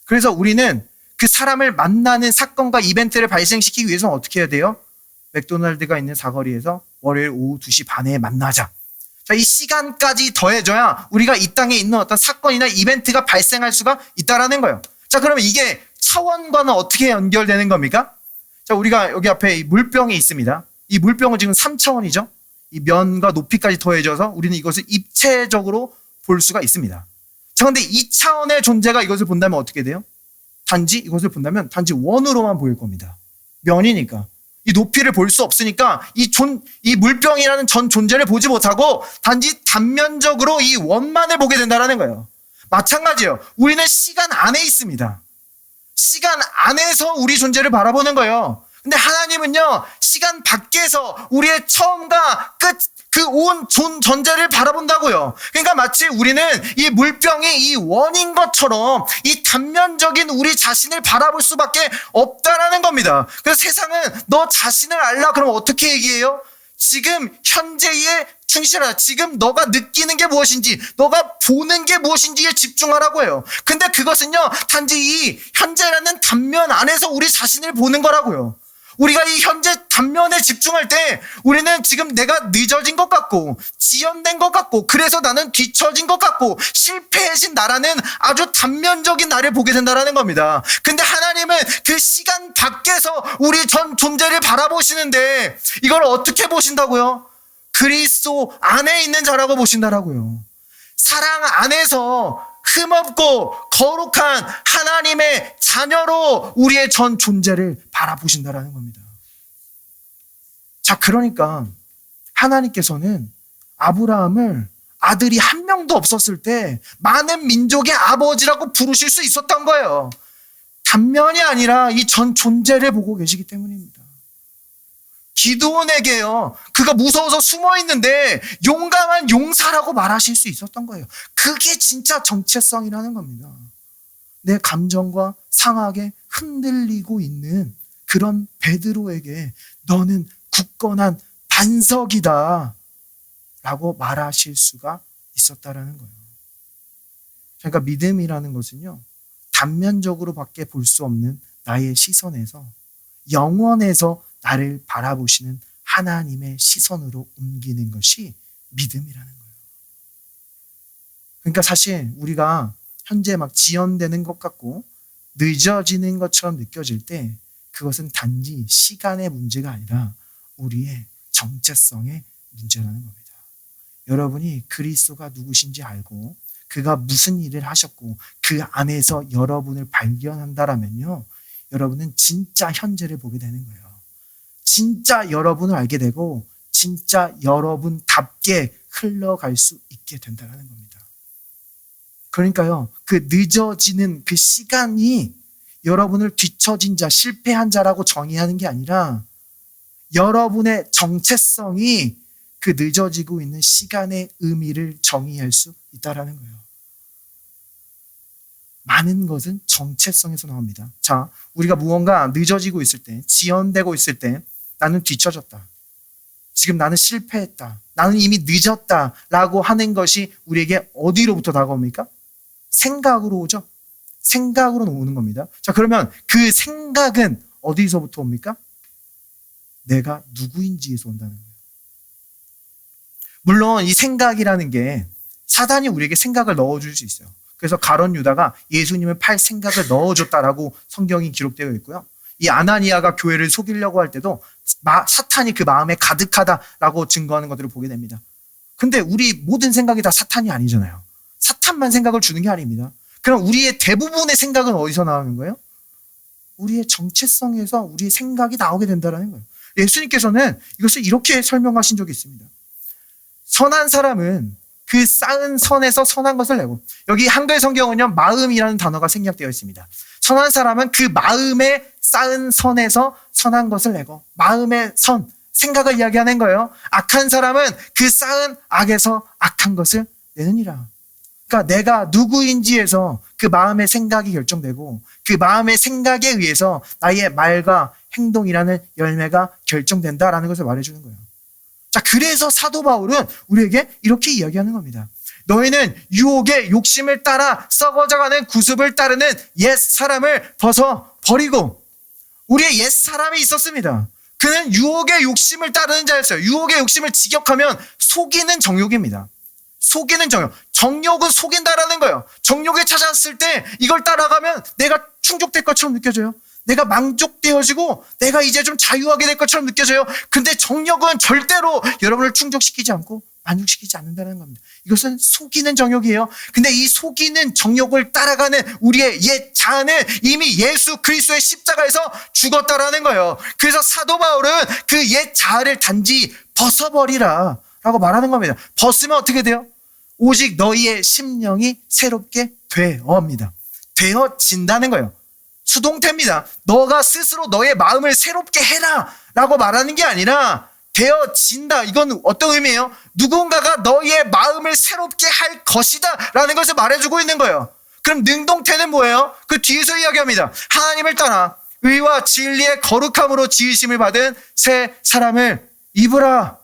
그래서 우리는 그 사람을 만나는 사건과 이벤트를 발생시키기 위해서는 어떻게 해야 돼요? 맥도날드가 있는 사거리에서 월요일 오후 2시 반에 만나자. 자, 이 시간까지 더해져야 우리가 이 땅에 있는 어떤 사건이나 이벤트가 발생할 수가 있다라는 거예요. 자, 그러면 이게 차원과는 어떻게 연결되는 겁니까? 자, 우리가 여기 앞에 이 물병이 있습니다. 이 물병은 지금 3차원이죠. 이 면과 높이까지 더해져서 우리는 이것을 입체적으로 볼 수가 있습니다. 자, 근데 2차원의 존재가 이것을 본다면 어떻게 돼요? 이것을 본다면 단지 원으로만 보일 겁니다. 면이니까. 이 높이를 볼 수 없으니까 이 물병이라는 전 존재를 보지 못하고 단지 단면적으로 이 원만을 보게 된다는 거예요. 마찬가지예요. 우리는 시간 안에 있습니다. 시간 안에서 우리 존재를 바라보는 거예요. 근데 하나님은요, 시간 밖에서 우리의 처음과 끝, 그 온 존재를 바라본다고요. 그러니까 마치 우리는 이 물병이 이 원인 것처럼 이 단면적인 우리 자신을 바라볼 수밖에 없다라는 겁니다. 그래서 세상은 너 자신을 알라 그러면 어떻게 얘기해요? 지금 현재에 충실하라. 지금 너가 느끼는 게 무엇인지, 너가 보는 게 무엇인지에 집중하라고 해요. 근데 그것은요, 단지 이 현재라는 단면 안에서 우리 자신을 보는 거라고요. 우리가 이 현재 단면에 집중할 때 우리는 지금 내가 늦어진 것 같고 지연된 것 같고 그래서 나는 뒤처진 것 같고 실패해진 나라는 아주 단면적인 나를 보게 된다는 겁니다. 근데 하나님은 그 시간 밖에서 우리 전 존재를 바라보시는데 이걸 어떻게 보신다고요? 그리스도 안에 있는 자라고 보신다라고요. 사랑 안에서 흠없고 거룩한 하나님의 자녀로 우리의 전 존재를 바라보신다라는 겁니다. 자, 그러니까 하나님께서는 아브라함을 아들이 한 명도 없었을 때 많은 민족의 아버지라고 부르실 수 있었던 거예요. 단면이 아니라 이 전 존재를 보고 계시기 때문입니다. 기드온에게요. 그가 무서워서 숨어 있는데 용감한 용사라고 말하실 수 있었던 거예요. 그게 진짜 정체성이라는 겁니다. 내 감정과 상하게 흔들리고 있는 그런 베드로에게 너는 굳건한 반석이다 라고 말하실 수가 있었다라는 거예요. 그러니까 믿음이라는 것은요, 단면적으로밖에 볼 수 없는 나의 시선에서 영원에서 나를 바라보시는 하나님의 시선으로 옮기는 것이 믿음이라는 거예요. 그러니까 사실 우리가 현재 막 지연되는 것 같고 늦어지는 것처럼 느껴질 때 그것은 단지 시간의 문제가 아니라 우리의 정체성의 문제라는 겁니다. 여러분이 그리스도가 누구신지 알고 그가 무슨 일을 하셨고 그 안에서 여러분을 발견한다라면요, 여러분은 진짜 현재를 보게 되는 거예요. 진짜 여러분을 알게 되고 진짜 여러분답게 흘러갈 수 있게 된다는 겁니다. 그러니까요, 그 늦어지는 그 시간이 여러분을 뒤처진 자, 실패한 자라고 정의하는 게 아니라 여러분의 정체성이 그 늦어지고 있는 시간의 의미를 정의할 수 있다는 거예요. 많은 것은 정체성에서 나옵니다. 자, 우리가 무언가 늦어지고 있을 때, 지연되고 있을 때 나는 뒤처졌다. 지금 나는 실패했다. 나는 이미 늦었다. 라고 하는 것이 우리에게 어디로부터 다가옵니까? 생각으로 오죠. 생각으로 오는 겁니다. 자, 그러면 그 생각은 어디서부터 옵니까? 내가 누구인지에서 온다는 거예요. 물론 이 생각이라는 게 사단이 우리에게 생각을 넣어줄 수 있어요. 그래서 가룟 유다가 예수님을 팔 생각을 넣어줬다라고 성경이 기록되어 있고요. 이 아나니아가 교회를 속이려고 할 때도 사탄이 그 마음에 가득하다라고 증거하는 것들을 보게 됩니다. 근데 우리 모든 생각이 다 사탄이 아니잖아요. 사탄만 생각을 주는 게 아닙니다. 그럼 우리의 대부분의 생각은 어디서 나오는 거예요? 우리의 정체성에서 우리의 생각이 나오게 된다는 거예요. 예수님께서는 이것을 이렇게 설명하신 적이 있습니다. 선한 사람은 그 쌓은 선에서 선한 것을 내고, 여기 한글 성경은요, 마음이라는 단어가 생략되어 있습니다. 선한 사람은 그 마음에 쌓은 선에서 선한 것을 내고, 마음의 선, 생각을 이야기하는 거예요. 악한 사람은 그 쌓은 악에서 악한 것을 내느니라. 그러니까 내가 누구인지에서 그 마음의 생각이 결정되고 그 마음의 생각에 의해서 나의 말과 행동이라는 열매가 결정된다라는 것을 말해주는 거예요. 자, 그래서 사도 바울은 우리에게 이렇게 이야기하는 겁니다. 너희는 유혹의 욕심을 따라 썩어져가는 구습을 따르는 옛 사람을 벗어 버리고, 우리의 옛 사람이 있었습니다. 그는 유혹의 욕심을 따르는 자였어요. 유혹의 욕심을 직역하면 속이는 정욕입니다. 속이는 정욕. 정욕은 속인다라는 거예요. 정욕에 찾았을 때 이걸 따라가면 내가 충족될 것처럼 느껴져요. 내가 만족되어지고 내가 이제 좀 자유하게 될 것처럼 느껴져요. 근데 정욕은 절대로 여러분을 충족시키지 않고 만족시키지 않는다는 겁니다. 이것은 속이는 정욕이에요. 근데 이 속이는 정욕을 따라가는 우리의 옛 자아는 이미 예수 그리스도의 십자가에서 죽었다라는 거예요. 그래서 사도 바울은 그 옛 자아를 단지 벗어버리라 라고 말하는 겁니다. 벗으면 어떻게 돼요? 오직 너희의 심령이 새롭게 되어입니다. 되어진다는 거예요. 수동태입니다. 너가 스스로 너의 마음을 새롭게 해라 라고 말하는 게 아니라 되어진다. 이건 어떤 의미예요? 누군가가 너희의 마음을 새롭게 할 것이다 라는 것을 말해주고 있는 거예요. 그럼 능동태는 뭐예요? 그 뒤에서 이야기합니다. 하나님을 떠나 의와 진리의 거룩함으로 지으심을 받은 새 사람을 입으라.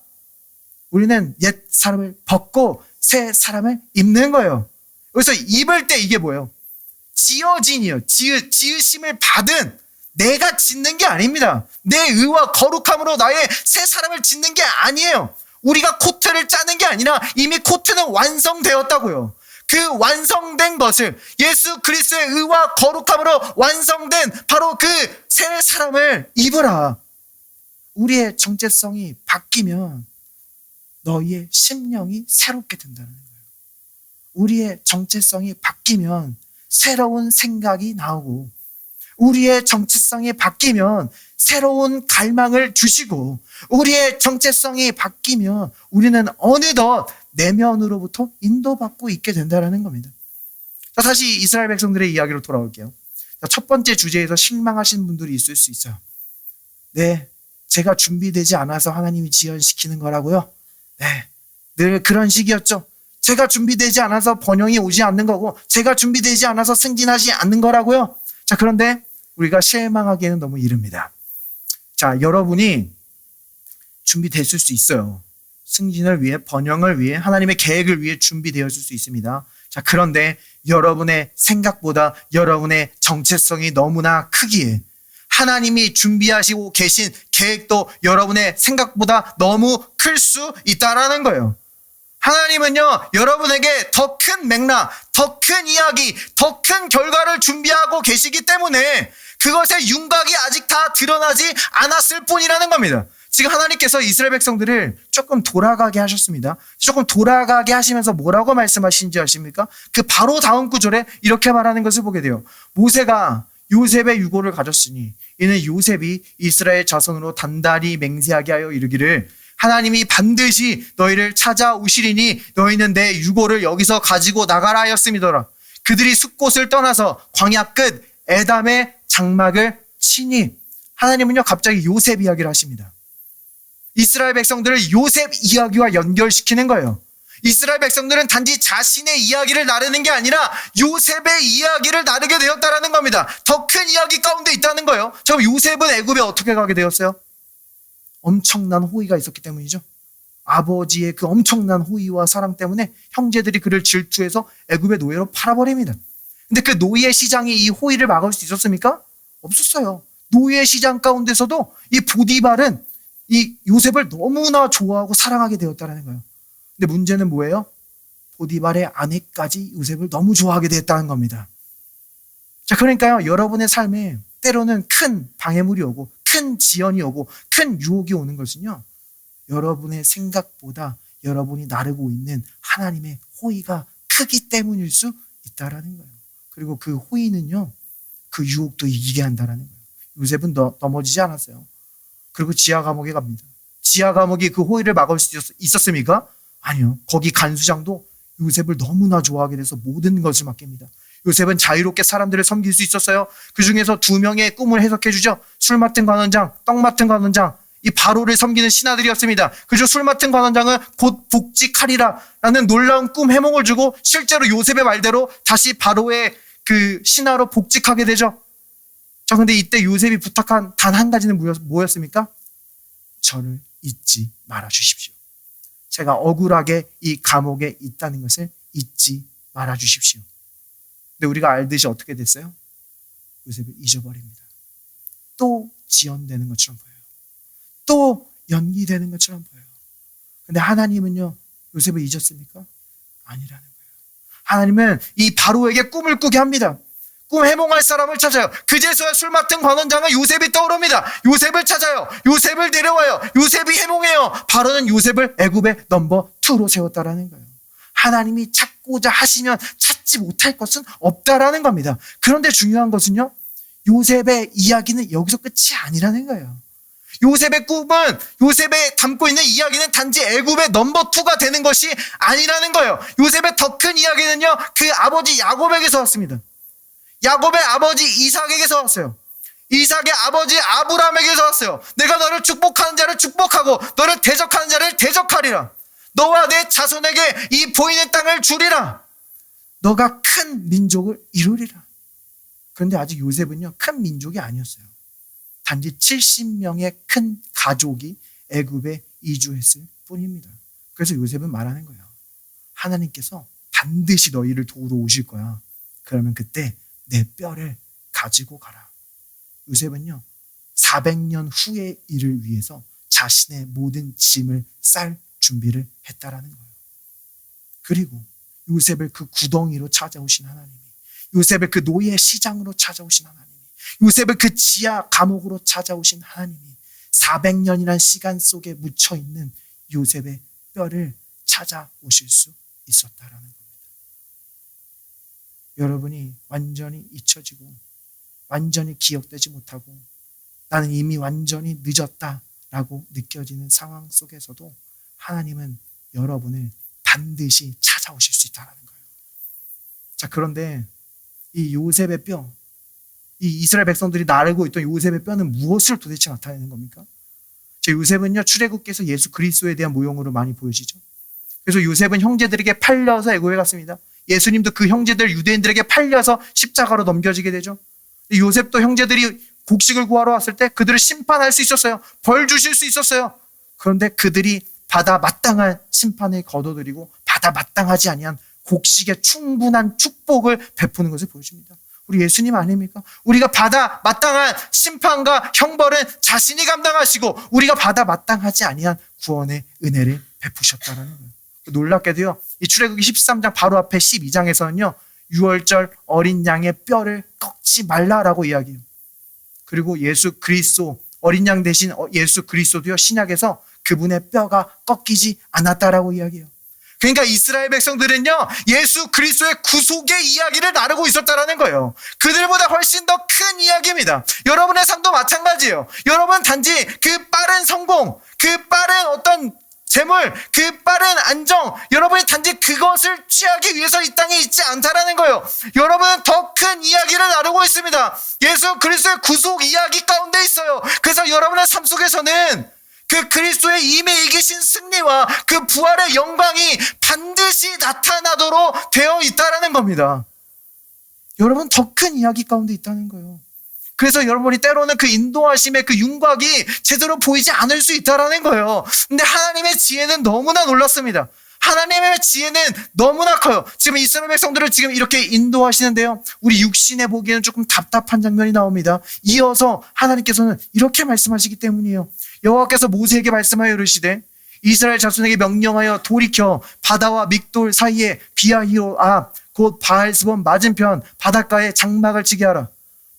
우리는 옛 사람을 벗고 새 사람을 입는 거예요. 그래서 입을 때 이게 뭐예요? 지어진이요. 지으심을 받은, 내가 짓는 게 아닙니다. 내 의와 거룩함으로 나의 새 사람을 짓는 게 아니에요. 우리가 코트를 짜는 게 아니라 이미 코트는 완성되었다고요. 그 완성된 것을 예수 그리스도의 의와 거룩함으로 완성된 바로 그 새 사람을 입으라. 우리의 정체성이 바뀌면 너희의 심령이 새롭게 된다는 거예요. 우리의 정체성이 바뀌면 새로운 생각이 나오고, 우리의 정체성이 바뀌면 새로운 갈망을 주시고, 우리의 정체성이 바뀌면 우리는 어느덧 내면으로부터 인도받고 있게 된다는 겁니다. 자, 다시 이스라엘 백성들의 이야기로 돌아올게요. 자, 첫 번째 주제에서 실망하신 분들이 있을 수 있어요. 네, 제가 준비되지 않아서 하나님이 지연시키는 거라고요? 네, 늘 그런 식이었죠. 제가 준비되지 않아서 번영이 오지 않는 거고, 제가 준비되지 않아서 승진하지 않는 거라고요. 자, 그런데 우리가 실망하기에는 너무 이릅니다. 자, 여러분이 준비됐을 수 있어요. 승진을 위해, 번영을 위해, 하나님의 계획을 위해 준비되었을 수 있습니다. 자, 그런데 여러분의 생각보다 여러분의 정체성이 너무나 크기에 하나님이 준비하시고 계신 계획도 여러분의 생각보다 너무 클 수 있다라는 거예요. 하나님은요, 여러분에게 더 큰 맥락, 더 큰 이야기, 더 큰 결과를 준비하고 계시기 때문에 그것의 윤곽이 아직 다 드러나지 않았을 뿐이라는 겁니다. 지금 하나님께서 이스라엘 백성들을 조금 돌아가게 하셨습니다. 조금 돌아가게 하시면서 뭐라고 말씀하시는지 아십니까? 그 바로 다음 구절에 이렇게 말하는 것을 보게 돼요. 모세가 요셉의 유고를 가졌으니 이는 요셉이 이스라엘 자손으로 단단히 맹세하게 하여 이르기를 하나님이 반드시 너희를 찾아오시리니 너희는 내 유고를 여기서 가지고 나가라 하였음이더라. 그들이 숲곳을 떠나서 광야 끝 에담의 장막을 치니 하나님은요 갑자기 요셉 이야기를 하십니다. 이스라엘 백성들을 요셉 이야기와 연결시키는 거예요. 이스라엘 백성들은 단지 자신의 이야기를 나누는 게 아니라 요셉의 이야기를 나누게 되었다는 겁니다. 더 큰 이야기 가운데 있다는 거예요. 그럼 요셉은 애굽에 어떻게 가게 되었어요? 엄청난 호의가 있었기 때문이죠. 아버지의 그 엄청난 호의와 사랑 때문에 형제들이 그를 질투해서 애굽의 노예로 팔아버립니다. 근데 그 노예 시장이 이 호의를 막을 수 있었습니까? 없었어요. 노예 시장 가운데서도 이 보디발은 이 요셉을 너무나 좋아하고 사랑하게 되었다는 거예요. 근데 문제는 뭐예요? 보디발의 아내까지 요셉을 너무 좋아하게 됐다는 겁니다. 자, 그러니까요, 여러분의 삶에 때로는 큰 방해물이 오고, 큰 지연이 오고, 큰 유혹이 오는 것은요, 여러분의 생각보다 여러분이 나르고 있는 하나님의 호의가 크기 때문일 수 있다라는 거예요. 그리고 그 호의는요, 그 유혹도 이기게 한다라는 거예요. 요셉은 넘어지지 않았어요. 그리고 지하 감옥에 갑니다. 지하 감옥이 그 호의를 막을 수 있었습니까? 아니요. 거기 간수장도 요셉을 너무나 좋아하게 돼서 모든 것을 맡깁니다. 요셉은 자유롭게 사람들을 섬길 수 있었어요. 그 중에서 2명의 꿈을 해석해 주죠. 술 맡은 관원장, 떡 맡은 관원장, 이 바로를 섬기는 신하들이었습니다. 그죠? 술 맡은 관원장은 곧 복직하리라 라는 놀라운 꿈 해몽을 주고 실제로 요셉의 말대로 다시 바로의 그 신하로 복직하게 되죠. 자, 근데 이때 요셉이 부탁한 단 한 가지는 뭐였습니까? 저를 잊지 말아 주십시오. 제가 억울하게 이 감옥에 있다는 것을 잊지 말아 주십시오. 근데 우리가 알듯이 어떻게 됐어요? 요셉을 잊어버립니다. 또 지연되는 것처럼 보여요. 또 연기되는 것처럼 보여요. 근데 하나님은요, 요셉을 잊었습니까? 아니라는 거예요. 하나님은 이 바로에게 꿈을 꾸게 합니다. 꿈 해몽할 사람을 찾아요. 그제서야 술 맡은 관원장은 요셉이 떠오릅니다. 요셉을 찾아요. 요셉을 데려와요. 요셉이 해몽해요. 바로는 요셉을 애굽의 넘버 2로 세웠다라는 거예요. 하나님이 찾고자 하시면 찾지 못할 것은 없다라는 겁니다. 그런데 중요한 것은요, 요셉의 이야기는 여기서 끝이 아니라는 거예요. 요셉의 꿈은, 요셉에 담고 있는 이야기는 단지 애굽의 넘버 2가 되는 것이 아니라는 거예요. 요셉의 더 큰 이야기는요, 그 아버지 야곱에게서 왔습니다. 야곱의 아버지 이삭에게서 왔어요. 이삭의 아버지 아브라함에게서 왔어요. 내가 너를 축복하는 자를 축복하고 너를 대적하는 자를 대적하리라. 너와 내 자손에게 이 보이는 땅을 주리라. 너가 큰 민족을 이루리라. 그런데 아직 요셉은요, 큰 민족이 아니었어요. 단지 70명의 큰 가족이 애굽에 이주했을 뿐입니다. 그래서 요셉은 말하는 거예요. 하나님께서 반드시 너희를 도우러 오실 거야. 그러면 그때 내 뼈를 가지고 가라. 요셉은요, 400년 후의 일을 위해서 자신의 모든 짐을 쌀 준비를 했다라는 거예요. 그리고 요셉을 그 구덩이로 찾아오신 하나님이, 요셉을 그 노예 시장으로 찾아오신 하나님이, 요셉을 그 지하 감옥으로 찾아오신 하나님이 400년이란 시간 속에 묻혀있는 요셉의 뼈를 찾아오실 수 있었다라는 겁니다. 여러분이 완전히 잊혀지고 완전히 기억되지 못하고 나는 이미 완전히 늦었다라고 느껴지는 상황 속에서도 하나님은 여러분을 반드시 찾아오실 수 있다는 거예요. 자, 그런데 이 요셉의 뼈, 이 이스라엘 백성들이 나르고 있던 요셉의 뼈는 무엇을 도대체 나타내는 겁니까? 저 요셉은요, 출애굽기에서 예수 그리스도에 대한 모형으로 많이 보여지죠. 그래서 요셉은 형제들에게 팔려서 애굽에 갔습니다. 예수님도 그 형제들 유대인들에게 팔려서 십자가로 넘겨지게 되죠. 요셉도 형제들이 곡식을 구하러 왔을 때 그들을 심판할 수 있었어요. 벌 주실 수 있었어요. 그런데 그들이 받아 마땅한 심판을 거둬들이고 받아 마땅하지 아니한 곡식의 충분한 축복을 베푸는 것을 보여줍니다. 우리 예수님 아닙니까? 우리가 받아 마땅한 심판과 형벌은 자신이 감당하시고 우리가 받아 마땅하지 아니한 구원의 은혜를 베푸셨다는 거예요. 놀랍게도요, 이 출애굽기 13장 바로 앞에 12장에서는요, 유월절 어린 양의 뼈를 꺾지 말라라고 이야기해요. 그리고 예수 그리스도, 어린 양 대신 예수 그리스도도요, 신약에서 그분의 뼈가 꺾이지 않았다라고 이야기해요. 그러니까 이스라엘 백성들은요, 예수 그리스도의 구속의 이야기를 나누고 있었다라는 거예요. 그들보다 훨씬 더 큰 이야기입니다. 여러분의 삶도 마찬가지예요. 여러분 단지 그 빠른 성공, 그 빠른 어떤 재물, 그 빠른 안정, 여러분이 단지 그것을 취하기 위해서 이 땅에 있지 않다라는 거예요. 여러분은 더 큰 이야기를 나누고 있습니다. 예수 그리스도의 구속 이야기 가운데 있어요. 그래서 여러분의 삶 속에서는 그 그리스도의 이미 이기신 승리와 그 부활의 영광이 반드시 나타나도록 되어 있다라는 겁니다. 여러분 더 큰 이야기 가운데 있다는 거예요. 그래서 여러분이 때로는 그 인도하심의 그 윤곽이 제대로 보이지 않을 수 있다라는 거예요. 근데 하나님의 지혜는 너무나 놀랐습니다. 하나님의 지혜는 너무나 커요. 지금 이스라엘 백성들을 지금 이렇게 인도하시는데요, 우리 육신에 보기에는 조금 답답한 장면이 나옵니다. 이어서 하나님께서는 이렇게 말씀하시기 때문이에요. 여호와께서 모세에게 말씀하여 이르시되 이스라엘 자손에게 명령하여 돌이켜 바다와 믹돌 사이에 비아히로 앞 곧 바알스본 맞은편 바닷가에 장막을 치게 하라.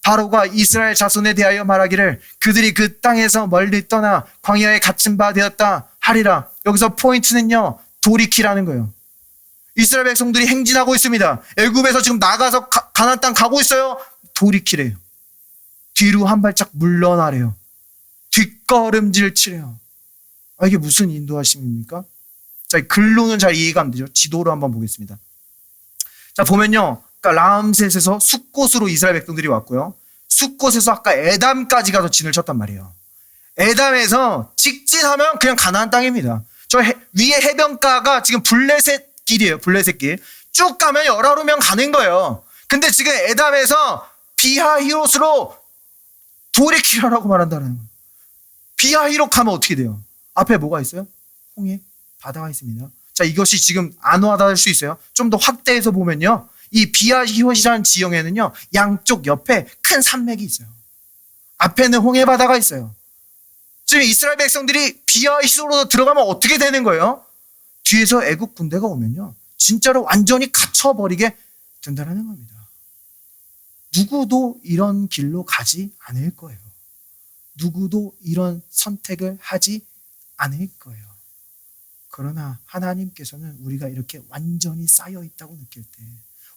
바로가 이스라엘 자손에 대하여 말하기를 그들이 그 땅에서 멀리 떠나 광야에 갇힌 바 되었다 하리라. 여기서 포인트는요, 돌이키라는 거예요. 이스라엘 백성들이 행진하고 있습니다. 애굽에서 지금 나가서 가나안 땅 가고 있어요. 돌이키래요. 뒤로 한 발짝 물러나래요. 뒷걸음질 치래요. 이게 무슨 인도하심입니까? 자, 글로는 잘 이해가 안 되죠. 지도로 한번 보겠습니다. 자, 보면요, 그러니까 람셋에서 숫곳으로 이스라엘 백성들이 왔고요, 숫곳에서 아까 에담까지 가서 진을 쳤단 말이에요. 에담에서 직진하면 그냥 가나안 땅입니다. 저 위에 해변가가 지금 블레셋 길이에요. 블레셋 길. 쭉 가면 열하루면 가는 거예요. 근데 지금 에담에서 비하히롯으로 돌이키라라고 말한다는 거예요. 비하히롯 가면 어떻게 돼요? 앞에 뭐가 있어요? 홍해, 바다가 있습니다. 자, 이것이 지금 안 와닿을 수 있어요. 좀 더 확대해서 보면요, 이 비하히롯이라는 지형에는요, 양쪽 옆에 큰 산맥이 있어요. 앞에는 홍해 바다가 있어요. 지금 이스라엘 백성들이 비하히롯으로 들어가면 어떻게 되는 거예요? 뒤에서 애국 군대가 오면요, 진짜로 완전히 갇혀버리게 된다는 겁니다. 누구도 이런 길로 가지 않을 거예요. 누구도 이런 선택을 하지 않을 거예요. 그러나 하나님께서는 우리가 이렇게 완전히 쌓여 있다고 느낄 때,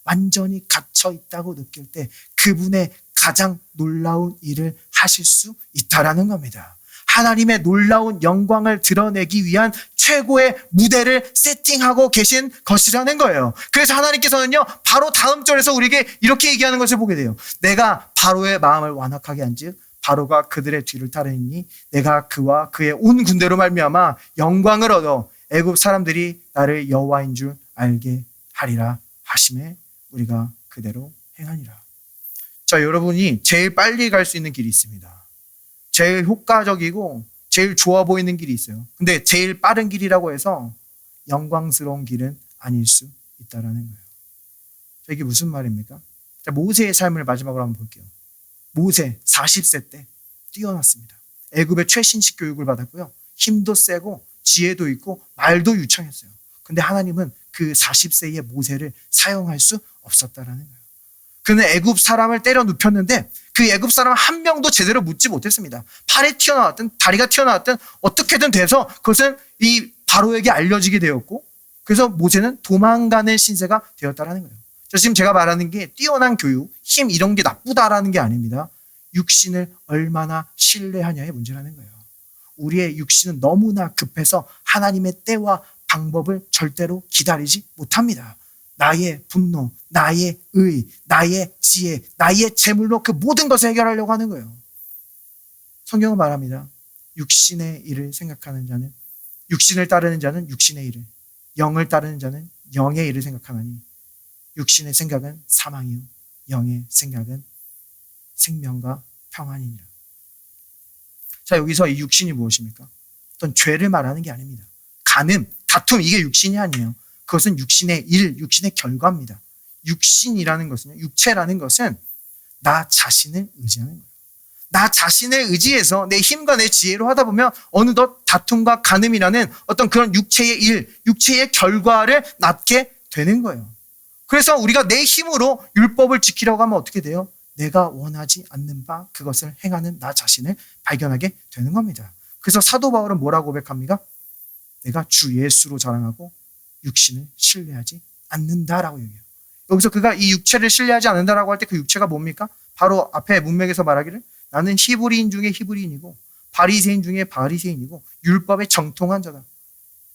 완전히 갇혀 있다고 느낄 때 그분의 가장 놀라운 일을 하실 수 있다라는 겁니다. 하나님의 놀라운 영광을 드러내기 위한 최고의 무대를 세팅하고 계신 것이라는 거예요. 그래서 하나님께서는요, 바로 다음 절에서 우리에게 이렇게 얘기하는 것을 보게 돼요. 내가 바로의 마음을 완악하게 한즉 바로가 그들의 뒤를 따르니 내가 그와 그의 온 군대로 말미암아 영광을 얻어 애굽 사람들이 나를 여호와인 줄 알게 하리라 하심에 우리가 그대로 행하니라. 자, 여러분이 제일 빨리 갈 수 있는 길이 있습니다. 제일 효과적이고 제일 좋아 보이는 길이 있어요. 근데 제일 빠른 길이라고 해서 영광스러운 길은 아닐 수 있다라는 거예요. 자, 이게 무슨 말입니까? 자, 모세의 삶을 마지막으로 한번 볼게요. 모세 40세 때 뛰어났습니다. 애굽의 최신식 교육을 받았고요, 힘도 세고 지혜도 있고 말도 유창했어요. 근데 하나님은 그 40세의 모세를 사용할 수 없었다라는 거예요. 그는 애굽 사람을 때려 눕혔는데 그 애굽 사람 한 명도 제대로 묻지 못했습니다. 팔이 튀어나왔든 다리가 튀어나왔든 어떻게든 돼서 그것은 이 바로에게 알려지게 되었고, 그래서 모세는 도망가는 신세가 되었다라는 거예요. 지금 제가 말하는 게 뛰어난 교육, 힘 이런 게 나쁘다라는 게 아닙니다. 육신을 얼마나 신뢰하냐의 문제라는 거예요. 우리의 육신은 너무나 급해서 하나님의 때와 방법을 절대로 기다리지 못합니다. 나의 분노, 나의 의, 나의 지혜, 나의 재물로 그 모든 것을 해결하려고 하는 거예요. 성경은 말합니다. 육신의 일을 생각하는 자는, 육신을 따르는 자는 육신의 일을, 영을 따르는 자는 영의 일을 생각하나니 육신의 생각은 사망이요 영의 생각은 생명과 평안이니라. 자, 여기서 이 육신이 무엇입니까? 어떤 죄를 말하는 게 아닙니다. 간음, 다툼, 이게 육신이 아니에요. 그것은 육신의 일, 육신의 결과입니다. 육신이라는 것은요, 육체라는 것은 나 자신을 의지하는 거예요. 나 자신을 의지해서 내 힘과 내 지혜로 하다 보면 어느덧 다툼과 간음이라는 어떤 그런 육체의 일, 육체의 결과를 낳게 되는 거예요. 그래서 우리가 내 힘으로 율법을 지키려고 하면 어떻게 돼요? 내가 원하지 않는 바 그것을 행하는 나 자신을 발견하게 되는 겁니다. 그래서 사도 바울은 뭐라고 고백합니까? 내가 주 예수로 자랑하고 육신을 신뢰하지 않는다라고 얘기해요. 여기서 그가 이 육체를 신뢰하지 않는다라고 할 때 그 육체가 뭡니까? 바로 앞에 문맥에서 말하기를 나는 히브리인 중에 히브리인이고 바리새인 중에 바리새인이고 율법에 정통한 자다.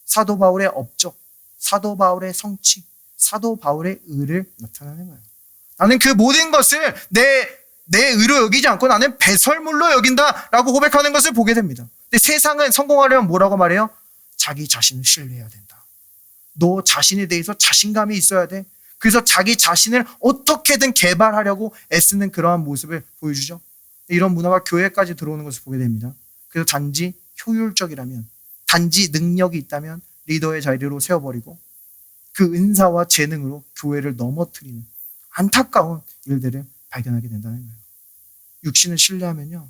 사도 바울의 업적, 사도 바울의 성취, 사도 바울의 의를 나타내는 거예요. 나는 그 모든 것을 내 의로 여기지 않고 나는 배설물로 여긴다라고 고백하는 것을 보게 됩니다. 근데 세상은 성공하려면 뭐라고 말해요? 자기 자신을 신뢰해야 된다. 너 자신에 대해서 자신감이 있어야 돼. 그래서 자기 자신을 어떻게든 개발하려고 애쓰는 그러한 모습을 보여주죠. 이런 문화가 교회까지 들어오는 것을 보게 됩니다. 그래서 단지 효율적이라면, 단지 능력이 있다면 리더의 자리로 세워버리고 그 은사와 재능으로 교회를 넘어뜨리는 안타까운 일들을 발견하게 된다는 거예요. 육신을 신뢰하면요,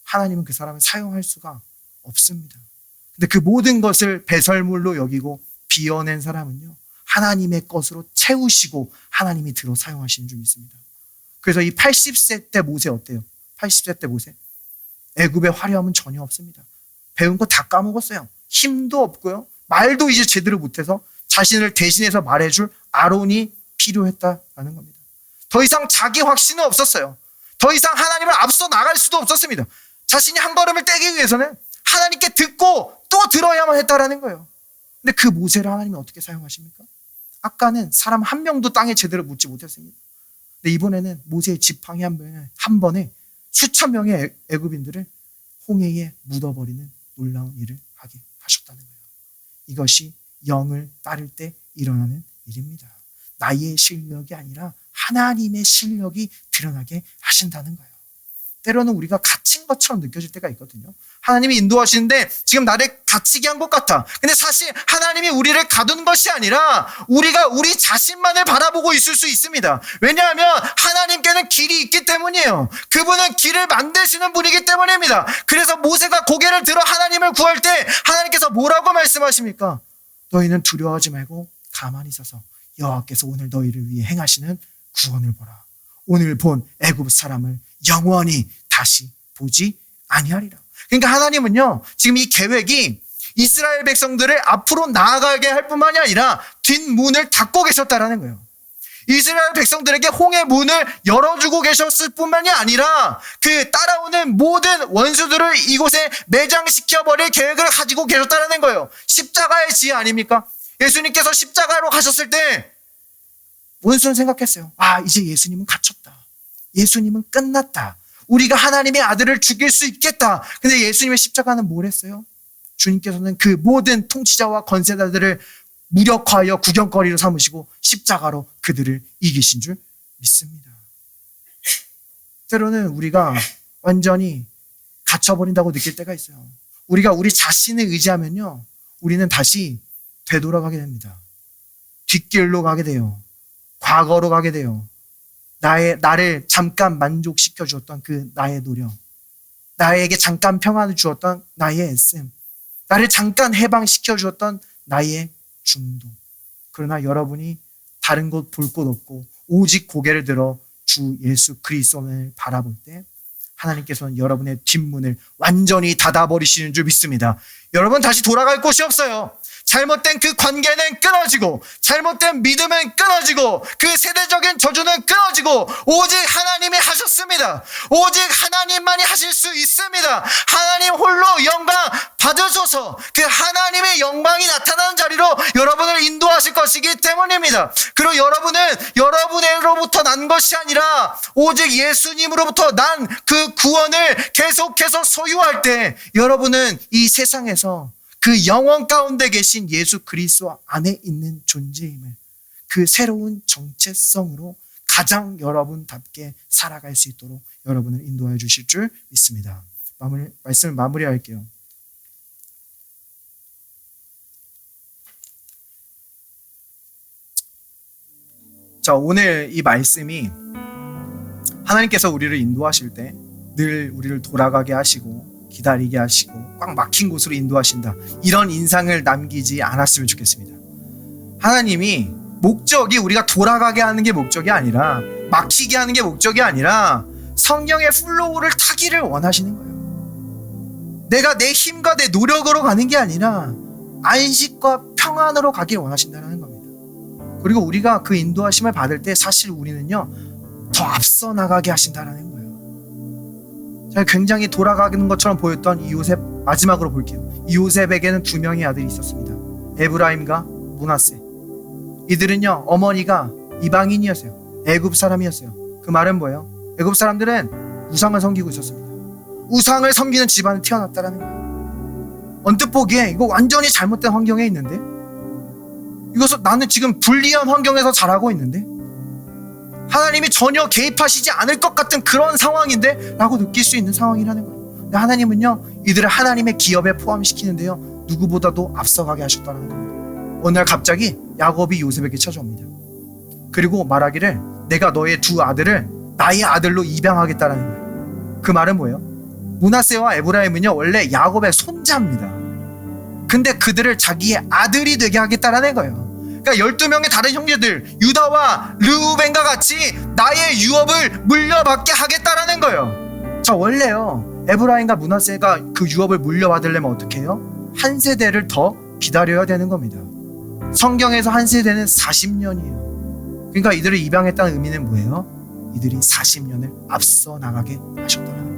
하나님은 그 사람을 사용할 수가 없습니다. 근데 그 모든 것을 배설물로 여기고 비워낸 사람은요, 하나님의 것으로 채우시고 하나님이 들어 사용하시는 줄 믿습니다. 그래서 이 80세 때 모세 어때요? 80세 때 모세. 애굽의 화려함은 전혀 없습니다. 배운 거 다 까먹었어요. 힘도 없고요. 말도 이제 제대로 못해서 자신을 대신해서 말해줄 아론이 필요했다라는 겁니다. 더 이상 자기 확신은 없었어요. 더 이상 하나님을 앞서 나갈 수도 없었습니다. 자신이 한 걸음을 떼기 위해서는 하나님께 듣고 또 들어야만 했다라는 거예요. 근데 그 모세를 하나님이 어떻게 사용하십니까? 아까는 사람 한 명도 땅에 제대로 묻지 못했습니다. 근데 이번에는 모세의 지팡이 한 번에 수천 명의 애굽인들을 홍해에 묻어버리는 놀라운 일을 하게 하셨다는 거예요. 이것이 영을 따를 때 일어나는 일입니다. 나의 실력이 아니라 하나님의 실력이 드러나게 하신다는 거예요. 때로는 우리가 갇힌 것처럼 느껴질 때가 있거든요. 하나님이 인도하시는데 지금 나를 갇히게 한 것 같아. 근데 사실 하나님이 우리를 가둔 것이 아니라 우리가 우리 자신만을 바라보고 있을 수 있습니다. 왜냐하면 하나님께는 길이 있기 때문이에요. 그분은 길을 만드시는 분이기 때문입니다. 그래서 모세가 고개를 들어 하나님을 구할 때 하나님께서 뭐라고 말씀하십니까? 너희는 두려워하지 말고 가만히 있어서 여호와께서 오늘 너희를 위해 행하시는 구원을 보라. 오늘 본 애굽 사람을 영원히 다시 보지 아니하리라. 그러니까 하나님은요, 지금 이 계획이 이스라엘 백성들을 앞으로 나아가게 할 뿐만이 아니라 뒷문을 닫고 계셨다라는 거예요. 이스라엘 백성들에게 홍해 문을 열어주고 계셨을 뿐만이 아니라 그 따라오는 모든 원수들을 이곳에 매장시켜버릴 계획을 가지고 계셨다라는 거예요. 십자가의 지혜 아닙니까? 예수님께서 십자가로 가셨을 때 원수는 생각했어요. 아, 이제 예수님은 갇혔다. 예수님은 끝났다. 우리가 하나님의 아들을 죽일 수 있겠다. 근데 예수님의 십자가는 뭘 했어요? 주님께서는 그 모든 통치자와 권세자들을 무력화하여 구경거리로 삼으시고 십자가로 그들을 이기신 줄 믿습니다. 때로는 우리가 완전히 갇혀버린다고 느낄 때가 있어요. 우리가 우리 자신을 의지하면요, 우리는 다시 되돌아가게 됩니다. 뒷길로 가게 돼요. 과거로 가게 돼요. 나를 잠깐 만족시켜 주었던 그 나의 노력, 나에게 잠깐 평안을 주었던 나의 애씀, 나를 잠깐 해방시켜 주었던 나의 중독. 그러나 여러분이 다른 곳 볼 곳 없고 오직 고개를 들어 주 예수 그리스도를 바라볼 때 하나님께서는 여러분의 뒷문을 완전히 닫아버리시는 줄 믿습니다. 여러분 다시 돌아갈 곳이 없어요. 잘못된 그 관계는 끊어지고, 잘못된 믿음은 끊어지고, 그 세대적인 저주는 끊어지고, 오직 하나님이 하셨습니다. 오직 하나님만이 하실 수 있습니다. 하나님 홀로 영광 받으소서. 그 하나님의 영광이 나타나는 자리로 여러분을 인도하실 것이기 때문입니다. 그리고 여러분은 여러분으로부터 난 것이 아니라 오직 예수님으로부터 난 그 구원을 계속해서 소유할 때 여러분은 이 세상에서 그 영원 가운데 계신 예수 그리스도 안에 있는 존재임을, 그 새로운 정체성으로 가장 여러분답게 살아갈 수 있도록 여러분을 인도해 주실 줄 믿습니다. 말씀을 마무리할게요. 자, 오늘 이 말씀이 하나님께서 우리를 인도하실 때 늘 우리를 돌아가게 하시고 기다리게 하시고 꽉 막힌 곳으로 인도하신다, 이런 인상을 남기지 않았으면 좋겠습니다. 하나님이 목적이 우리가 돌아가게 하는 게 목적이 아니라, 막히게 하는 게 목적이 아니라 성령의 플로우를 타기를 원하시는 거예요. 내가 내 힘과 내 노력으로 가는 게 아니라 안식과 평안으로 가길 원하신다는 겁니다. 그리고 우리가 그 인도하심을 받을 때 사실 우리는요 더 앞서 나가게 하신다는 거예요. 자, 굉장히 돌아가는 것처럼 보였던 이 요셉, 마지막으로 볼게요. 이 요셉에게는 2명의 아들이 있었습니다. 에브라임과 므낫세. 이들은요 어머니가 이방인이었어요. 애굽 사람이었어요. 그 말은 뭐예요? 애굽 사람들은 우상을 섬기고 있었습니다. 우상을 섬기는 집안에 태어났다라는 거예요. 언뜻 보기에 이거 완전히 잘못된 환경에 있는데, 이것은 나는 지금 불리한 환경에서 자라고 있는데 하나님이 전혀 개입하시지 않을 것 같은 그런 상황인데 라고 느낄 수 있는 상황이라는 거예요. 근데 하나님은요 이들을 하나님의 기업에 포함시키는데요 누구보다도 앞서가게 하셨다는 겁니다. 어느 날 갑자기 야곱이 요셉에게 찾아옵니다. 그리고 말하기를 내가 너의 2 아들을 나의 아들로 입양하겠다라는 거예요. 그 말은 뭐예요? 므낫세와 에브라임은요 원래 야곱의 손자입니다. 근데 그들을 자기의 아들이 되게 하겠다라는 거예요. 그러니까 12명의 다른 형제들 유다와 르우벤과 같이 나의 유업을 물려받게 하겠다라는 거예요. 자, 원래요 에브라임과 므낫세가 그 유업을 물려받으려면 어떻게 해요? 한 세대를 더 기다려야 되는 겁니다. 성경에서 한 세대는 40년이에요. 그러니까 이들을 입양했다는 의미는 뭐예요? 이들이 40년을 앞서 나가게 하셨다는 거예요.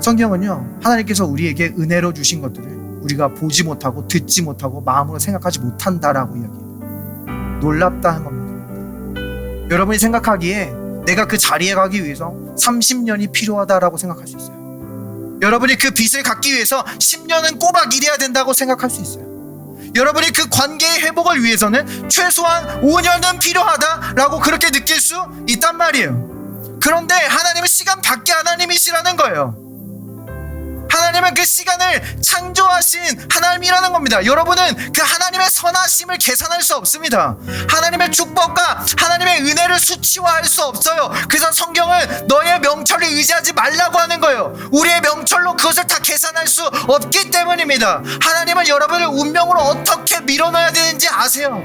성경은요 하나님께서 우리에게 은혜로 주신 것들을 우리가 보지 못하고 듣지 못하고 마음으로 생각하지 못한다라고 이야기해요. 놀랍다는 겁니다. 여러분이 생각하기에 내가 그 자리에 가기 위해서 30년이 필요하다라고 생각할 수 있어요. 여러분이 그 빚을 갚기 위해서 10년은 꼬박 일해야 된다고 생각할 수 있어요. 여러분이 그 관계의 회복을 위해서는 최소한 5년은 필요하다라고 그렇게 느낄 수 있단 말이에요. 그런데 하나님은 시간 밖의 하나님이시라는 거예요. 하나님은 그 시간을 창조하신 하나님이라는 겁니다. 여러분은 그 하나님의 선하심을 계산할 수 없습니다. 하나님의 축복과 하나님의 은혜를 수치화할 수 없어요. 그래서 성경은 너의 명철을 의지하지 말라고 하는 거예요. 우리의 명철로 그것을 다 계산할 수 없기 때문입니다. 하나님은 여러분을 운명으로 어떻게 밀어넣어야 되는지 아세요.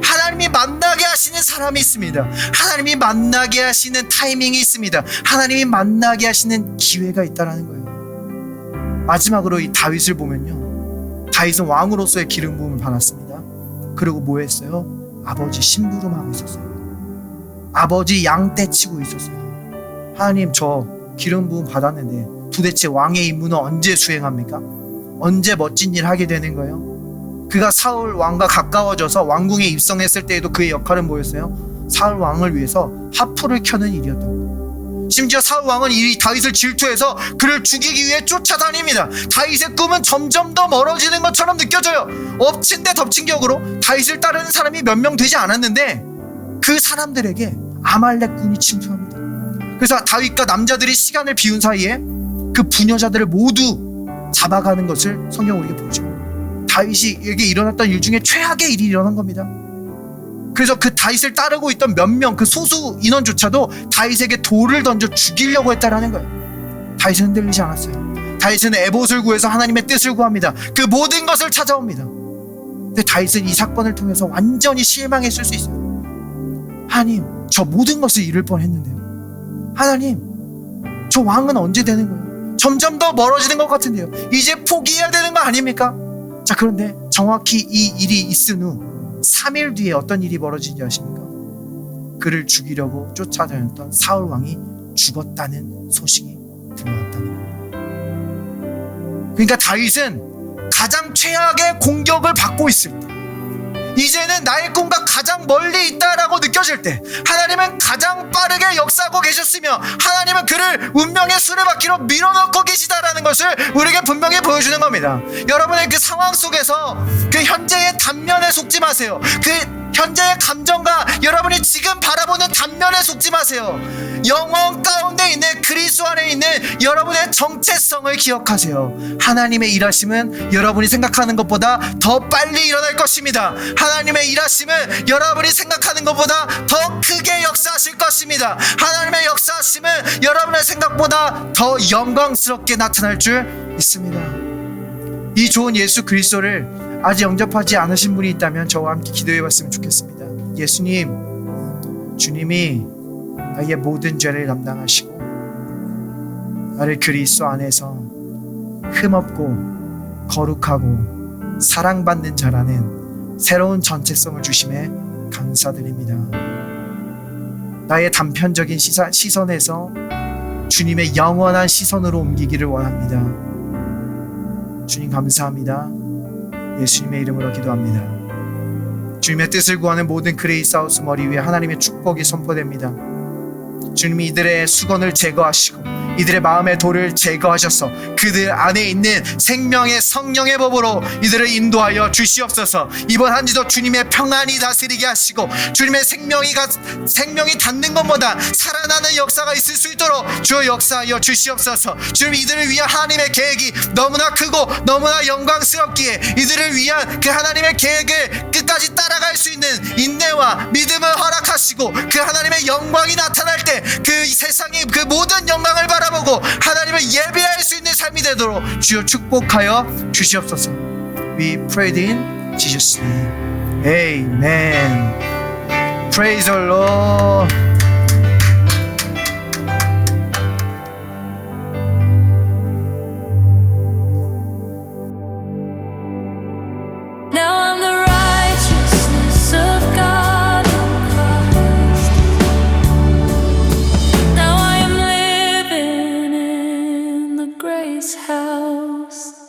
하나님이 만나게 하시는 사람이 있습니다. 하나님이 만나게 하시는 타이밍이 있습니다. 하나님이 만나게 하시는 기회가 있다는 거예요. 마지막으로 이 다윗을 보면요 다윗은 왕으로서의 기름 부음을 받았습니다. 그리고 뭐 했어요? 아버지 심부름하고 있었어요. 아버지 양 떼치고 있었어요. 하나님, 저 기름 부음 받았는데 도대체 왕의 임무는 언제 수행합니까? 언제 멋진 일 하게 되는 거예요? 그가 사울 왕과 가까워져서 왕궁에 입성했을 때에도 그의 역할은 뭐였어요? 사울 왕을 위해서 하프를 켜는 일이었다고. 심지어 사울 왕은 이 다윗을 질투해서 그를 죽이기 위해 쫓아다닙니다. 다윗의 꿈은 점점 더 멀어지는 것처럼 느껴져요. 엎친 데 덮친 격으로 다윗을 따르는 사람이 몇 명 되지 않았는데 그 사람들에게 아말렉 군이 침투합니다. 그래서 다윗과 남자들이 시간을 비운 사이에 그 부녀자들을 모두 잡아가는 것을 성경은 우리에게 보죠. 다윗에게 일어났던 일 중에 최악의 일이 일어난 겁니다. 그래서 그 다윗을 따르고 있던 몇 명, 그 소수 인원조차도 다윗에게 돌을 던져 죽이려고 했다라는 거예요. 다윗은 흔들리지 않았어요. 다윗은 에봇을 구해서 하나님의 뜻을 구합니다. 그 모든 것을 찾아옵니다. 근데 다윗은 이 사건을 통해서 완전히 실망했을 수 있어요. 하나님, 저 모든 것을 잃을 뻔했는데요. 하나님, 저 왕은 언제 되는 거예요? 점점 더 멀어지는 것 같은데요. 이제 포기해야 되는 거 아닙니까? 자, 그런데 정확히 이 일이 있은 후 3일 뒤에 어떤 일이 벌어진지 아십니까? 그를 죽이려고 쫓아다녔던 사울 왕이 죽었다는 소식이 들려왔다는 거예요. 그러니까 다윗은 가장 최악의 공격을 받고 있을 때, 이제는 나의 꿈과 가장 멀리 있다라고 느껴질 때, 하나님은 가장 빠르게 역사하고 계셨으며 하나님은 그를 운명의 수레바퀴로 밀어넣고 계시다라는 것을 우리에게 분명히 보여주는 겁니다. 여러분의 그 상황 속에서 그 현재의 단면에 속지 마세요. 그 현재의 감정과 여러분이 지금 바라보는 단면에 속지 마세요. 영원 가운데 있는 그리스도 안에 있는 여러분의 정체성을 기억하세요. 하나님의 일하심은 여러분이 생각하는 것보다 더 빨리 일어날 것입니다. 하나님의 일하심은 여러분이 생각하는 것보다 더 크게 역사하실 것입니다. 하나님의 역사하심은 여러분의 생각보다 더 영광스럽게 나타날 줄 믿습니다. 이 좋은 예수 그리스도를 아직 영접하지 않으신 분이 있다면 저와 함께 기도해 봤으면 좋겠습니다. 예수님, 주님이 나의 모든 죄를 담당하시고 나를 그리스도 안에서 흠없고 거룩하고 사랑받는 자라는 새로운 정체성을 주심에 감사드립니다. 나의 단편적인 시선에서 주님의 영원한 시선으로 옮기기를 원합니다. 주님 감사합니다. 예수님의 이름으로 기도합니다. 주님의 뜻을 구하는 모든 그레이스 하우스 머리 위에 하나님의 축복이 선포됩니다. 주님이 이들의 수건을 제거하시고 이들의 마음의 돌을 제거하셔서 그들 안에 있는 생명의 성령의 법으로 이들을 인도하여 주시옵소서. 이번 한 주도 주님의 평안이 다스리게 하시고 주님의 생명이 닿는 것보다 살아나는 역사가 있을 수 있도록 주여 역사하여 주시옵소서. 주님, 이들을 위한 하나님의 계획이 너무나 크고 너무나 영광스럽기에 이들을 위한 그 하나님의 계획을 끝까지 따라갈 수 있는 인내와 믿음을 허락하시고 그 하나님의 영광이 나타날 때 그 세상의 그 모든 영광을 바라보고 하나님을 예배할 수 있는 삶이 되도록 주여 축복하여 주시옵소서. We prayed in Jesus' name. Amen. Praise the Lord. Now I'm the righteousness of God in Christ. Now I am living in the grace house.